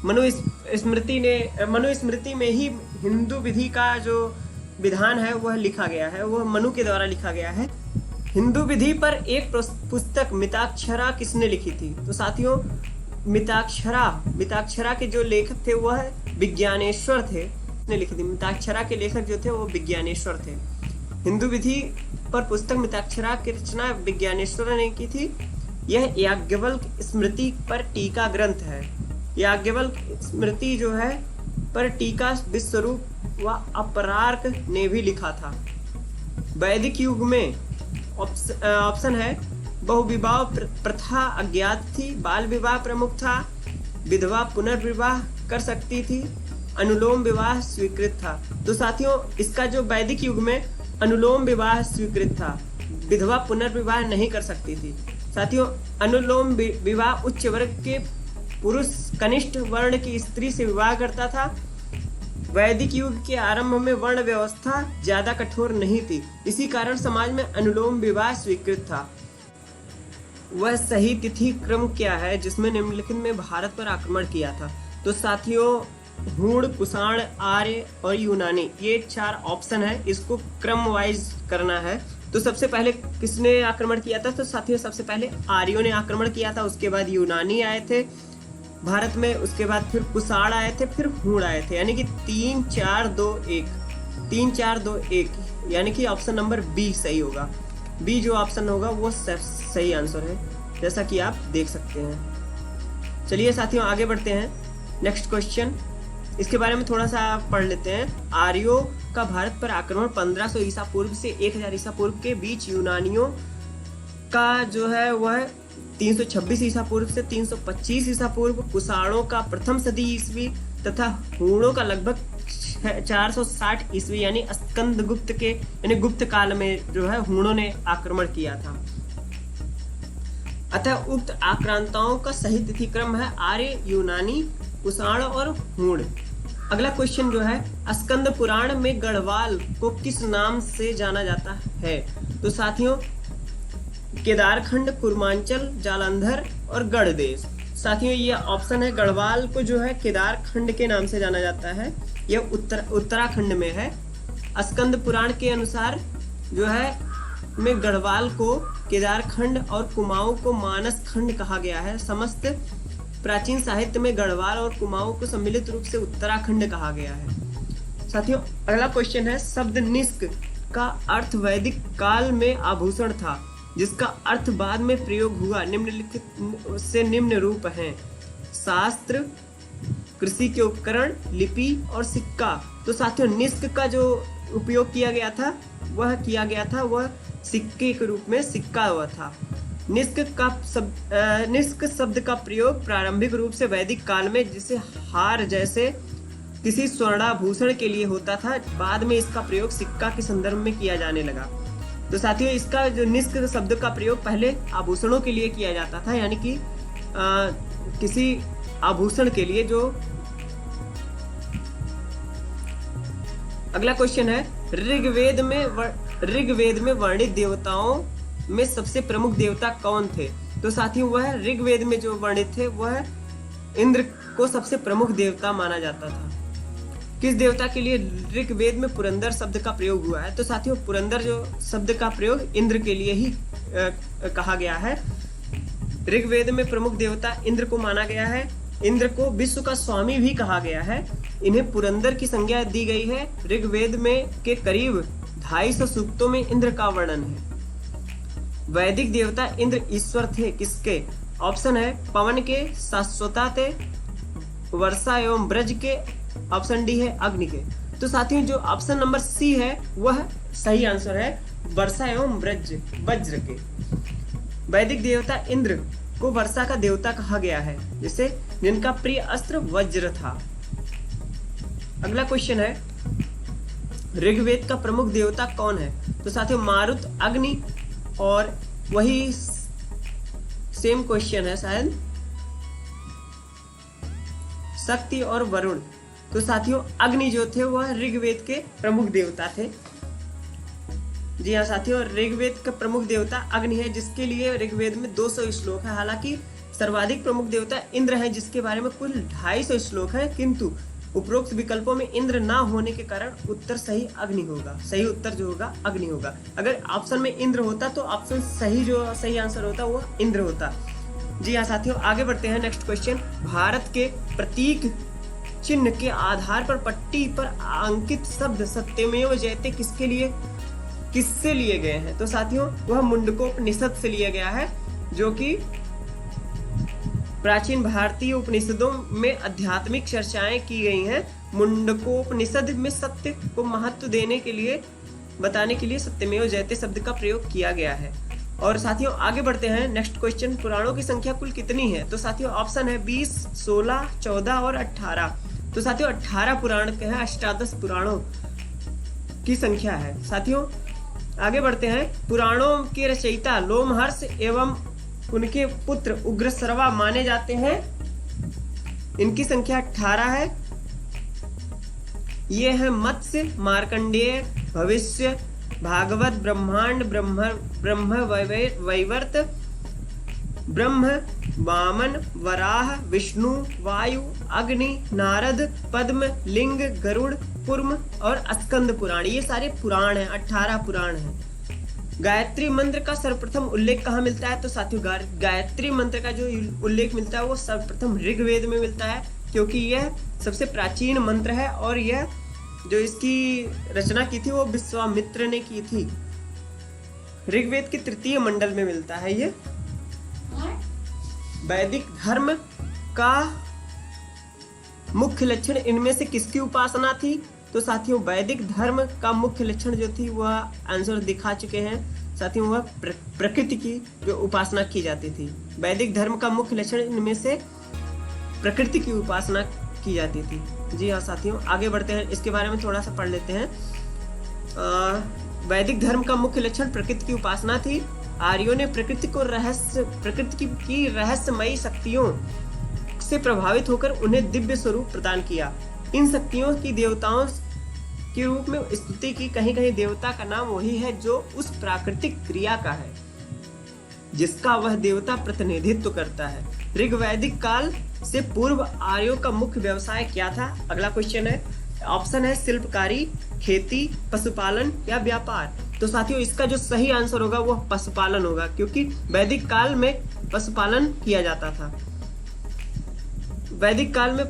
मनु स्मृति में ही हिंदू विधि का जो विधान है वह लिखा गया है, वह मनु के द्वारा लिखा गया है। हिंदू विधि पर एक पुस्तक मिताक्षरा किसने लिखी थी? तो साथियों मिताक्षरा के जो लेखक थे वह विज्ञानेश्वर थे, ने लिखी थी। मिताक्षरा के लेखक जो थे वो विज्ञानेश्वर थे। हिंदू विधि पर पुस्तक मिताक्षरा की रचना विज्ञानेश्वर ने की थी। यह याज्ञवल्क स्मृति पर टीका ग्रंथ है। याज्ञवल्क स्मृति जो है पर टीका विश्वरूप व अपरार्क ने भी लिखा था। वैदिक युग में ऑप्शन है बहुविवाह प्रथा अज्ञात थी, बाल विवाह प्रमुख था, विधवा पुनर्विवाह कर सकती थी, अनुलोम विवाह स्वीकृत था। तो साथियों इसका जो वैदिक युग में अनुलोम विवाह स्वीकृत था। विधवा पुनर्विवाह नहीं कर सकती थी। साथियों, अनुलोम विवाह उच्च वर्ग के पुरुष कनिष्ठ वर्ण की स्त्री से विवाह करता था। वैदिक युग के आरंभ में वर्ण व्यवस्था ज्यादा कठोर नहीं थी, इसी कारण समाज में अनुलोम विवाह स्वीकृत था। वह सही तिथि क्रम क्या है जिसमें निम्नलिखित में भारत पर आक्रमण किया था? तो साथियों, हूण, कुषाण, आर्य और यूनानी, ये 4 ऑप्शन है, इसको क्रम वाइज करना है। तो सबसे पहले किसने आक्रमण किया था? तो साथियों, सबसे पहले आर्यों ने आक्रमण किया था, उसके बाद यूनानी आए थे भारत में, उसके बाद फिर कुषाण आए थे, फिर हूण आए थे, यानी कि 3 4 2 1 3 4 2 1, यानी कि ऑप्शन नंबर बी सही होगा। बी जो ऑप्शन होगा वो सही आंसर है, जैसा कि आप देख सकते हैं। चलिए साथियों, आगे बढ़ते हैं। नेक्स्ट क्वेश्चन, इसके बारे में थोड़ा सा पढ़ लेते हैं। आर्यों का भारत पर आक्रमण 1500 ईसा पूर्व से 1000 ईसा पूर्व के बीच, यूनानियों का जो है वह 326 ईसा पूर्व से 325 ईसा पूर्व, कुषाणों का प्रथम सदी ईस्वी तथा हूणों का लगभग 460 ईस्वी, यानी स्कंदगुप्त के यानी गुप्त काल में जो है हूणों ने आक्रमण किया था। अतः उक्त आक्रांताओं का सही तिथि क्रम है आर्य, यूनानी, कुषाण और हूण। अगला क्वेश्चन जो है, स्कंद पुराण में गढ़वाल को किस नाम से जाना जाता है? तो साथियों, केदारखंड, कुर्मांचल, जालंधर और गढ़देश। साथियों, ये ऑप्शन है, गढ़वाल को जो है केदारखंड के नाम से जाना जाता है, यह उत्तराखंड में है। स्कंद पुराण के अनुसार जो है में गढ़वाल को केदारखंड और कुमाऊं को मानस खंड कहा गया है। समस्त प्राचीन साहित्य में गढ़वाल और कुमाऊं को सम्मिलित रूप से उत्तराखंड कहा गया है। साथियों, अगला क्वेश्चन है, शब्द निष्क का अर्थ वैदिक काल में आभूषण था, जिसका अर्थ बाद में प्रयोग हुआ निम्नलिखित से निम्न रूप हैं: शास्त्र, कृषि के उपकरण, लिपि और सिक्का। तो साथियों, निष्क का जो उपयोग किया गया था वह सिक्के के रूप में सिक्का हुआ था। निष्क शब्द का प्रयोग प्रारंभिक रूप से वैदिक काल में जिसे हार जैसे किसी स्वर्णाभूषण के लिए होता था, बाद में इसका प्रयोग सिक्का के संदर्भ में किया जाने लगा। तो साथियों, इसका जो निष्क शब्द का प्रयोग पहले आभूषणों के लिए किया जाता था, यानी कि किसी आभूषण के लिए जो। अगला क्वेश्चन है, ऋग्वेद में वर्णित देवताओं में सबसे प्रमुख देवता कौन थे? तो साथियों, वह ऋग्वेद में जो वर्णित थे वह इंद्र को सबसे प्रमुख देवता माना जाता था। किस देवता के लिए ऋग्वेद में पुरंदर शब्द का प्रयोग हुआ है? तो साथियों, पुरंदर जो शब्द का प्रयोग इंद्र के लिए ही कहा गया है। ऋग्वेद में प्रमुख देवता इंद्र को माना गया है। इंद्र को विश्व का स्वामी भी कहा गया है। इन्हें पुरंदर की संज्ञा दी गई है। ऋग्वेद में के करीब 250 सूक्तों में इंद्र का वर्णन है। वैदिक देवता इंद्र ईश्वर थे किसके? ऑप्शन है, पवन के, शाश्वता थे, वर्षा एवं ब्रज के, ऑप्शन डी है अग्नि के। तो साथियों, जो ऑप्शन नंबर सी है वह सही आंसर है, वर्षा एवं वज्र के। वैदिक देवता इंद्र को वर्षा का देवता कहा गया है, जिनका प्रिय अस्त्र वज्र था। अगला क्वेश्चन है, ऋग्वेद का प्रमुख देवता कौन है? तो साथियों, मारुत, अग्नि और वही सेम क्वेश्चन है शायद, शक्ति और वरुण। तो साथियों, अग्नि जो थे वह ऋग्वेद के प्रमुख देवता थे। जी हाँ साथियों, ऋग्वेद का प्रमुख देवता अग्नि है, जिसके लिए ऋग्वेद में 200 श्लोक है। हालांकि सर्वाधिक प्रमुख देवता इंद्र है, जिसके बारे में कुल 250 श्लोक है, किंतु उपरोक्त विकल्पों में इंद्र ना होने के कारण उत्तर सही अग्नि होगा। सही उत्तर जो होगा अग्नि होगा। अगर ऑप्शन में इंद्र होता तो ऑप्शन सही आंसर होता वो इंद्र होता। जी हाँ साथियों, आगे बढ़ते हैं। नेक्स्ट क्वेश्चन, भारत के प्रतीक चिन्ह के आधार पर पट्टी पर अंकित शब्द सत्यमेव जयते किससे लिए गए हैं? तो साथियों, वह मुंडकोपनिषद से लिया गया है, जो कि प्राचीन भारतीय उपनिषदों में आध्यात्मिक चर्चाएं की गई हैं। मुंडकोपनिषद में सत्य को महत्व बताने के लिए सत्यमेव जयते शब्द का प्रयोग किया गया है। और साथियों, आगे बढ़ते हैं। नेक्स्ट क्वेश्चन, पुराणों की संख्या कुल कितनी है? तो साथियों, ऑप्शन है 20, 16, 14 और 18। तो साथियों, 18 पुराण के हैं, अष्टादश पुराणों की संख्या है। साथियों, आगे बढ़ते हैं। पुराणों के रचयिता लोमहर्ष एवं उनके पुत्र उग्रश्रवा माने जाते हैं। इनकी संख्या 18 है। ये है मत्स्य, मार्कंडेय, भविष्य, भागवत, ब्रह्मांड, ब्रह्म वैवर्त, ब्रह्म, वामन, वराह, विष्णु, वायु, अग्नि, नारद, पद्म, लिंग, गरुड़, कुर्म और स्कंद पुराण। ये सारे पुराण हैं, 18 पुराण हैं। गायत्री मंत्र का सर्वप्रथम उल्लेख कहाँ मिलता है? तो साथियों गायत्री मंत्र का जो उल्लेख मिलता है वो सर्वप्रथम ऋग्वेद में मिलता है, क्योंकि यह सबसे प्राचीन मंत्र है और यह जो इसकी रचना की थी वो विश्वामित्र ने की थी। ऋग्वेद के 3य मंडल में मिलता है ये। वैदिक धर्म का मुख्य लक्षण इनमें से किसकी उपासना थी? तो साथियों वैदिक धर्म का मुख्य लक्षण जो थी वह आंसर दिखा चुके हैं साथियों, वह प्रकृति की जो उपासना की जाती थी। वैदिक धर्म का मुख्य लक्षण इनमें से प्रकृति की उपासना की जाती थी। जी हाँ साथियों, आगे बढ़ते हैं, इसके बारे में थोड़ा सा पढ़ लेते हैं। वैदिक धर्म का मुख्य लक्षण प्रकृति की उपासना थी। आर्यों ने प्रकृति की रहस्यमयी शक्तियों से प्रभावित होकर उन्हें दिव्य स्वरूप प्रदान किया। इन शक्तियों की देवताओं के रूप में स्तुति की। कहीं कहीं देवता का नाम वही है जो उस प्राकृतिक क्रिया का है जिसका वह देवता प्रतिनिधित्व करता है। ऋग्वैदिक काल से पूर्व आर्यों का मुख्य व्यवसाय क्या था? अगला क्वेश्चन है, ऑप्शन है शिल्पकारी, खेती, पशुपालन या व्यापार। तो साथियों इसका जो सही आंसर होगा वह पशुपालन होगा, क्योंकि वैदिक काल में पशुपालन किया जाता था। वैदिक काल में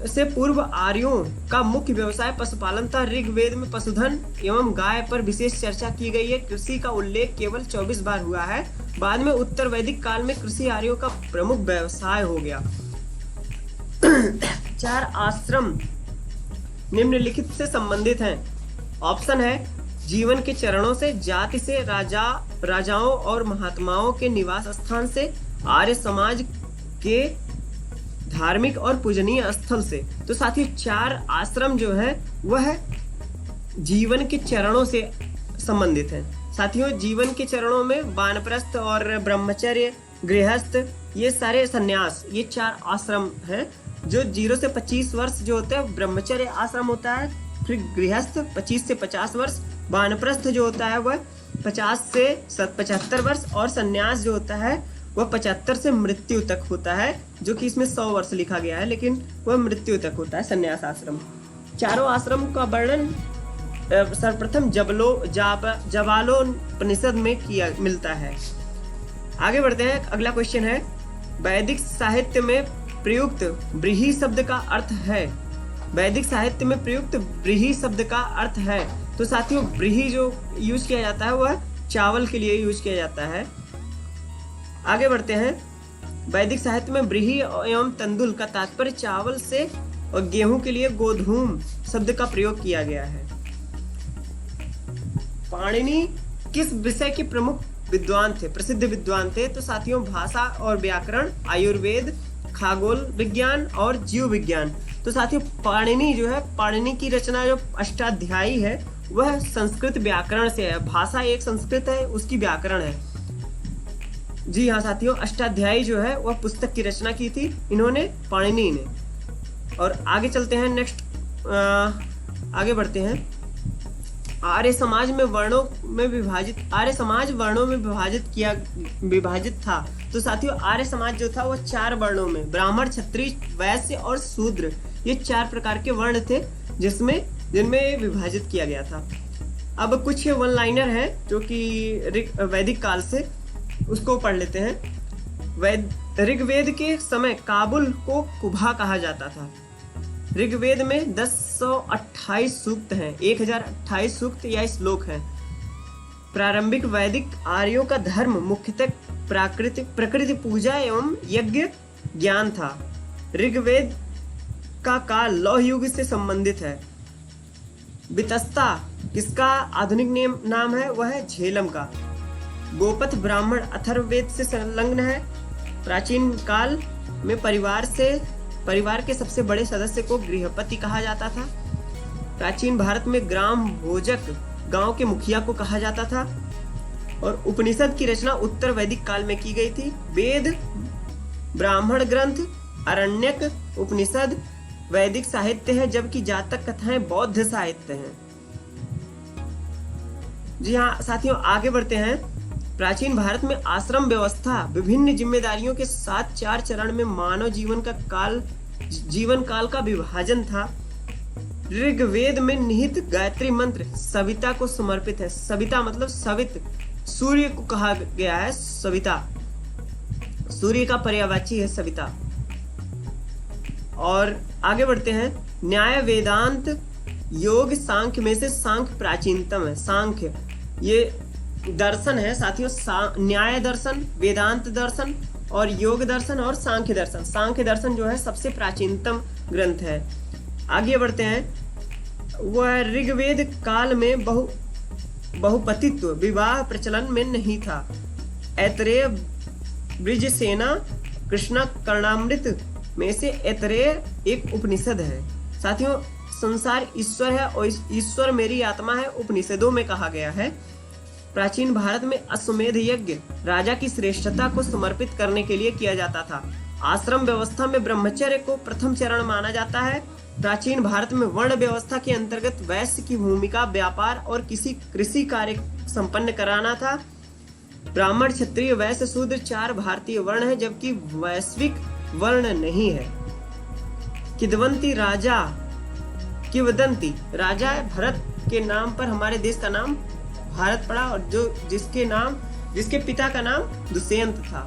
से पूर्व आर्यों का मुख्य व्यवसाय पशुपालन था। ऋग्वेद में पशुधन एवं गाय पर विशेष चर्चा की गई है। कृषि का उल्लेख केवल 24 बार हुआ है। बाद में उत्तर वैदिक काल में कृषि आर्यों का प्रमुख व्यवसाय हो गया। 4 आश्रम निम्नलिखित से संबंधित हैं। ऑप्शन है जीवन के चरणों से, जाति से, राजाओं और महात्माओं के निवास स्थान से, आर्य समाज के धार्मिक और पूजनीय स्थल से। तो साथियों 4 आश्रम जो है वह जीवन के चरणों से संबंधित हैं। साथियों जीवन के चरणों में वानप्रस्थ और ब्रह्मचर्य, गृहस्थ, ये सारे सन्यास, ये 4 आश्रम हैं। जो 0 से 25 वर्ष जो होते हैं ब्रह्मचर्य आश्रम होता है, फिर गृहस्थ 25 से 50 वर्ष, वानप्रस्थ जो होता है वह 50 से 75 वर्ष और सन्यास जो होता है वह 75 से मृत्यु तक होता है, जो कि इसमें 100 वर्ष लिखा गया है लेकिन वह मृत्यु तक होता है सन्यास आश्रम। चारों आश्रम का वर्णन सर्वप्रथम जबालोपनिषद में किया मिलता है। आगे बढ़ते हैं, अगला क्वेश्चन है, वैदिक साहित्य में प्रयुक्त व्रीहि शब्द का अर्थ है। वैदिक साहित्य में प्रयुक्त व्रीहि शब्द का अर्थ है। तो साथियों व्रीहि जो यूज किया जाता है वह चावल के लिए यूज किया जाता है। आगे बढ़ते हैं, वैदिक साहित्य में व्रीहि एवं तंदुल का तात्पर्य चावल से और गेहूं के लिए गोधूम शब्द का प्रयोग किया गया है। पाणिनि किस विषय के प्रमुख विद्वान थे, प्रसिद्ध विद्वान थे? तो साथियों भाषा और व्याकरण, आयुर्वेद, खगोल विज्ञान और जीव विज्ञान। तो साथियों पाणिनि जो है, पाणिनि की रचना जो अष्टाध्यायी है वह संस्कृत व्याकरण से है। भाषा एक संस्कृत है, उसकी व्याकरण है। जी हाँ साथियों, अष्टाध्यायी जो है वह पुस्तक की रचना की थी इन्होंने, पाणिनि ने। और आगे चलते हैं, नेक्स्ट आगे बढ़ते हैं। आर्य समाज वर्णों में विभाजित था। तो साथियों आर्य समाज जो था वो 4 वर्णों में, ब्राह्मण, क्षत्रिय, वैश्य और शूद्र, ये 4 प्रकार के वर्ण थे जिनमें विभाजित किया गया था। अब कुछ वन लाइनर है जो कि वैदिक काल से, उसको पढ़ लेते हैं। ऋग्वेद के समय काबुल को कुभा कहा जाता था। ऋग्वेद में 1028 सूक्त हैं, 1028 सूक्त या श्लोक हैं। प्रारंभिक वैदिक आर्यों का धर्म मुख्यतः प्रकृति पूजा एवं यज्ञ ज्ञान था। ऋग्वेद का काल लौह युग से संबंधित है। वितस्ता किसका आधुनिक नाम है? वह है झेलम का। गोपथ ब्राह्मण अथर्ववेद से संलग्न है। प्राचीन काल में परिवार के सबसे बड़े सदस्य को गृहपति कहा जाता था। प्राचीन भारत में ग्राम भोजक गांव के मुखिया को कहा जाता था। और उपनिषद की रचना उत्तर वैदिक काल में की गई थी। वेद, ब्राह्मण ग्रंथ, आरण्यक, उपनिषद वैदिक साहित्य है, जबकि जातक कथाएं बौद्ध साहित्य हैं। जी हाँ साथियों, आगे बढ़ते हैं। प्राचीन भारत में आश्रम व्यवस्था विभिन्न जिम्मेदारियों के साथ 4 चरण में मानव जीवन काल का विभाजन था। ऋग्वेद में निहित गायत्री मंत्र सविता को समर्पित है। सविता मतलब सवित, सूर्य को कहा गया है सविता, सूर्य का पर्यायवाची है सविता। और आगे बढ़ते हैं। न्याय, वेदांत, योग, सांख्य में से सांख्य प्राचीनतम है। सांख्य ये दर्शन है साथियों, न्याय दर्शन, वेदांत दर्शन और योग दर्शन और सांख्य दर्शन। सांख्य दर्शन जो है सबसे प्राचीनतम ग्रंथ है। आगे बढ़ते हैं। वह ऋग्वेद काल में बहुपतित्व विवाह प्रचलन में नहीं था। ऐतरेय, बृजसेना, कृष्णा कर्णामृत में से ऐतरेय एक उपनिषद है। साथियों, संसार ईश्वर है और ईश्वर मेरी आत्मा है उपनिषदों में कहा गया है। प्राचीन भारत में अश्वमेध यज्ञ राजा की श्रेष्ठता को समर्पित करने के लिए किया जाता था। आश्रम व्यवस्था में ब्रह्मचर्य को प्रथम चरण माना जाता है। प्राचीन भारत में वर्ण व्यवस्था के अंतर्गत वैश्य की भूमिका व्यापार और किसी कृषि कार्य संपन्न कराना था। ब्राह्मण, क्षत्रिय, वैश्य, शूद्र 4 भारतीय वर्ण है, जबकि वैश्विक वर्ण नहीं है। किदवंती राजा, किवदंती राजा भरत के नाम पर हमारे देश का नाम भारत पड़ा और जिसके पिता का नाम दुष्यंत था।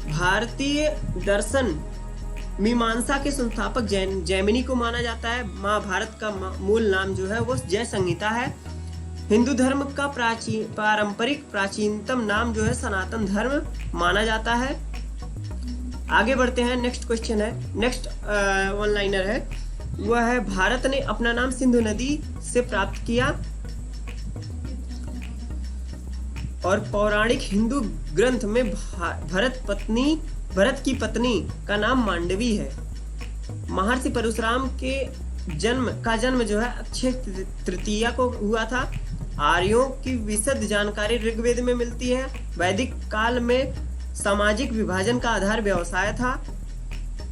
भारतीय दर्शन मीमांसा के संस्थापक जैमिनी को माना जाता है। महाभारत का मूल नाम जो है वो जय संहिता है। हिंदू धर्म का पारंपरिक प्राचीनतम नाम जो है सनातन धर्म माना जाता है। आगे बढ़ते हैं। नेक्स्ट क्वेश्चन है, नेक्स्ट वन लाइनर है, वह है भारत ने अपना नाम सिंधु नदी से प्राप्त किया। और पौराणिक हिंदू ग्रंथ में भरत की पत्नी का नाम मांडवी है। महर्षि परशुराम के जन्म जो है अक्षय तृतीया को हुआ था। आर्यों की विशद जानकारी ऋग्वेद में मिलती है। वैदिक काल में सामाजिक विभाजन का आधार व्यवसाय था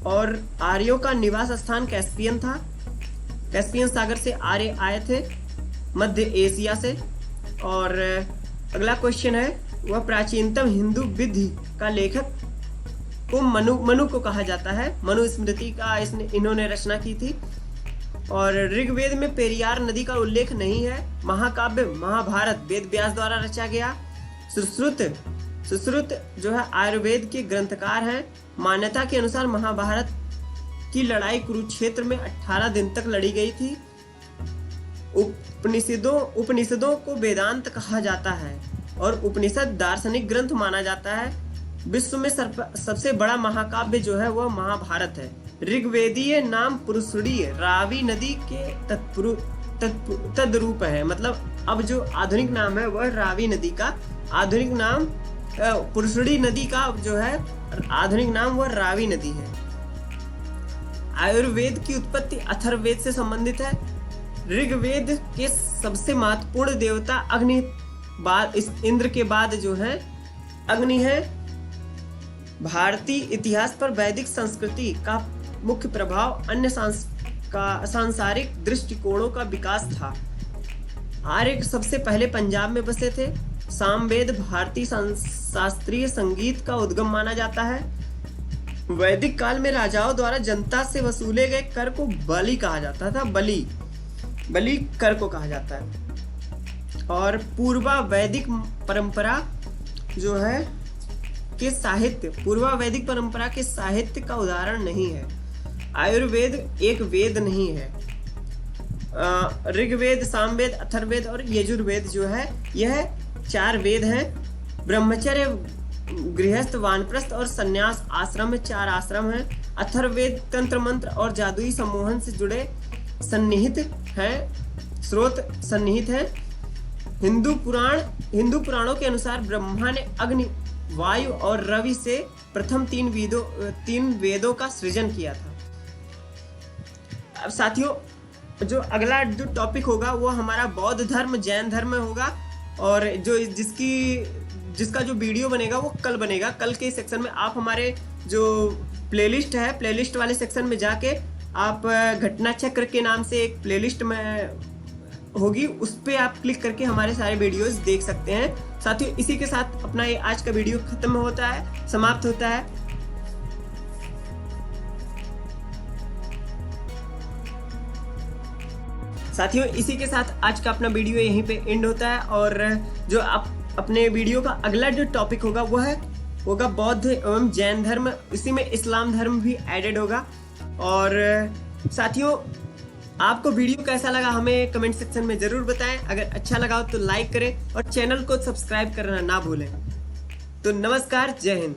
और आर्यों का निवास स्थान कैस्पियन था। कैस्पियन सागर से आर्य आए थे मध्य एशिया से। और अगला क्वेश्चन है, वह प्राचीनतम हिंदू विधि का लेखक को मनु को कहा जाता है। मनु स्मृति का इन्होंने रचना की थी। और ऋग्वेद में पेरियार नदी का उल्लेख नहीं है। महाकाव्य महाभारत वेद व्यास द्वारा रचा गया। सुश्रुत जो है आयुर्वेद के ग्रंथकार हैं। मान्यता के अनुसार महाभारत की लड़ाई कुरुक्षेत्र में 18 दिन तक लड़ी गई थी। उपनिषदों को वेदांत कहा जाता है और उपनिषद दार्शनिक ग्रंथ माना जाता है। विश्व में सबसे बड़ा महाकाव्य जो है वह महाभारत है। ऋग्वेदीय नाम पुरुषड़ी रावी नदी के तद्रूप है। मतलब अब जो आधुनिक नाम है वह रावी नदी का आधुनिक नाम, पुरुषड़ी नदी का जो है आधुनिक नाम वह रावी नदी है। आयुर्वेद की उत्पत्ति अथर्ववेद से संबंधित है। ऋग्वेद के सबसे महत्वपूर्ण देवता अग्नि, इंद्र के बाद जो है अग्नि है। भारतीय इतिहास पर वैदिक संस्कृति का मुख्य प्रभाव अन्य सांसारिक दृष्टिकोणों का विकास था। आर्य सबसे पहले पंजाब में बसे थे। सामवेद भारतीय शास्त्रीय संगीत का उद्गम माना जाता है। वैदिक काल में राजाओं द्वारा जनता से वसूले गए कर को बलि कहा जाता था। बलि कर को कहा जाता है। और पूर्वा वैदिक परंपरा जो है के साहित्य का उदाहरण नहीं है। आयुर्वेद एक वेद नहीं है। ऋग्वेद, सामवेद, अथर्ववेद और यजुर्वेद जो है यह 4 वेद हैं। ब्रह्मचर्य, गृहस्थ, वानप्रस्थ और संन्यास आश्रम में 4 आश्रम हैं। अथर्ववेद तंत्र मंत्र और जादुई सम्मोहन से जुड़े सन्निहित हैं, स्रोत सन्निहित हैं। हिंदू पुराणों के अनुसार ब्रह्मा ने अग्नि, वायु और रवि से प्रथम 3 वेदों का सृजन किया था। अब साथियों जो अगला जो टॉपिक होगा वो हमारा बौद्ध धर्म जैन धर्म होगा, और जो जिसका जो वीडियो बनेगा वो कल बनेगा। कल के सेक्शन में आप हमारे जो प्लेलिस्ट है, प्लेलिस्ट वाले सेक्शन में जाके आप घटना चक्र के नाम से एक प्लेलिस्ट में होगी, उस पे आप क्लिक करके हमारे सारे वीडियोस देख सकते हैं। साथियों इसी के साथ अपना ये आज का वीडियो खत्म होता है, समाप्त होता है। साथियों इसी के साथ आज का अपना वीडियो यहीं पे एंड होता है, और जो आप अपने वीडियो का अगला जो टॉपिक होगा वो होगा बौद्ध एवं जैन धर्म, इसी में इस्लाम धर्म भी एडेड होगा। और साथियों आपको वीडियो कैसा लगा हमें कमेंट सेक्शन में जरूर बताएं। अगर अच्छा लगा हो तो लाइक करें और चैनल को सब्सक्राइब करना ना भूलें। तो नमस्कार, जय हिंद।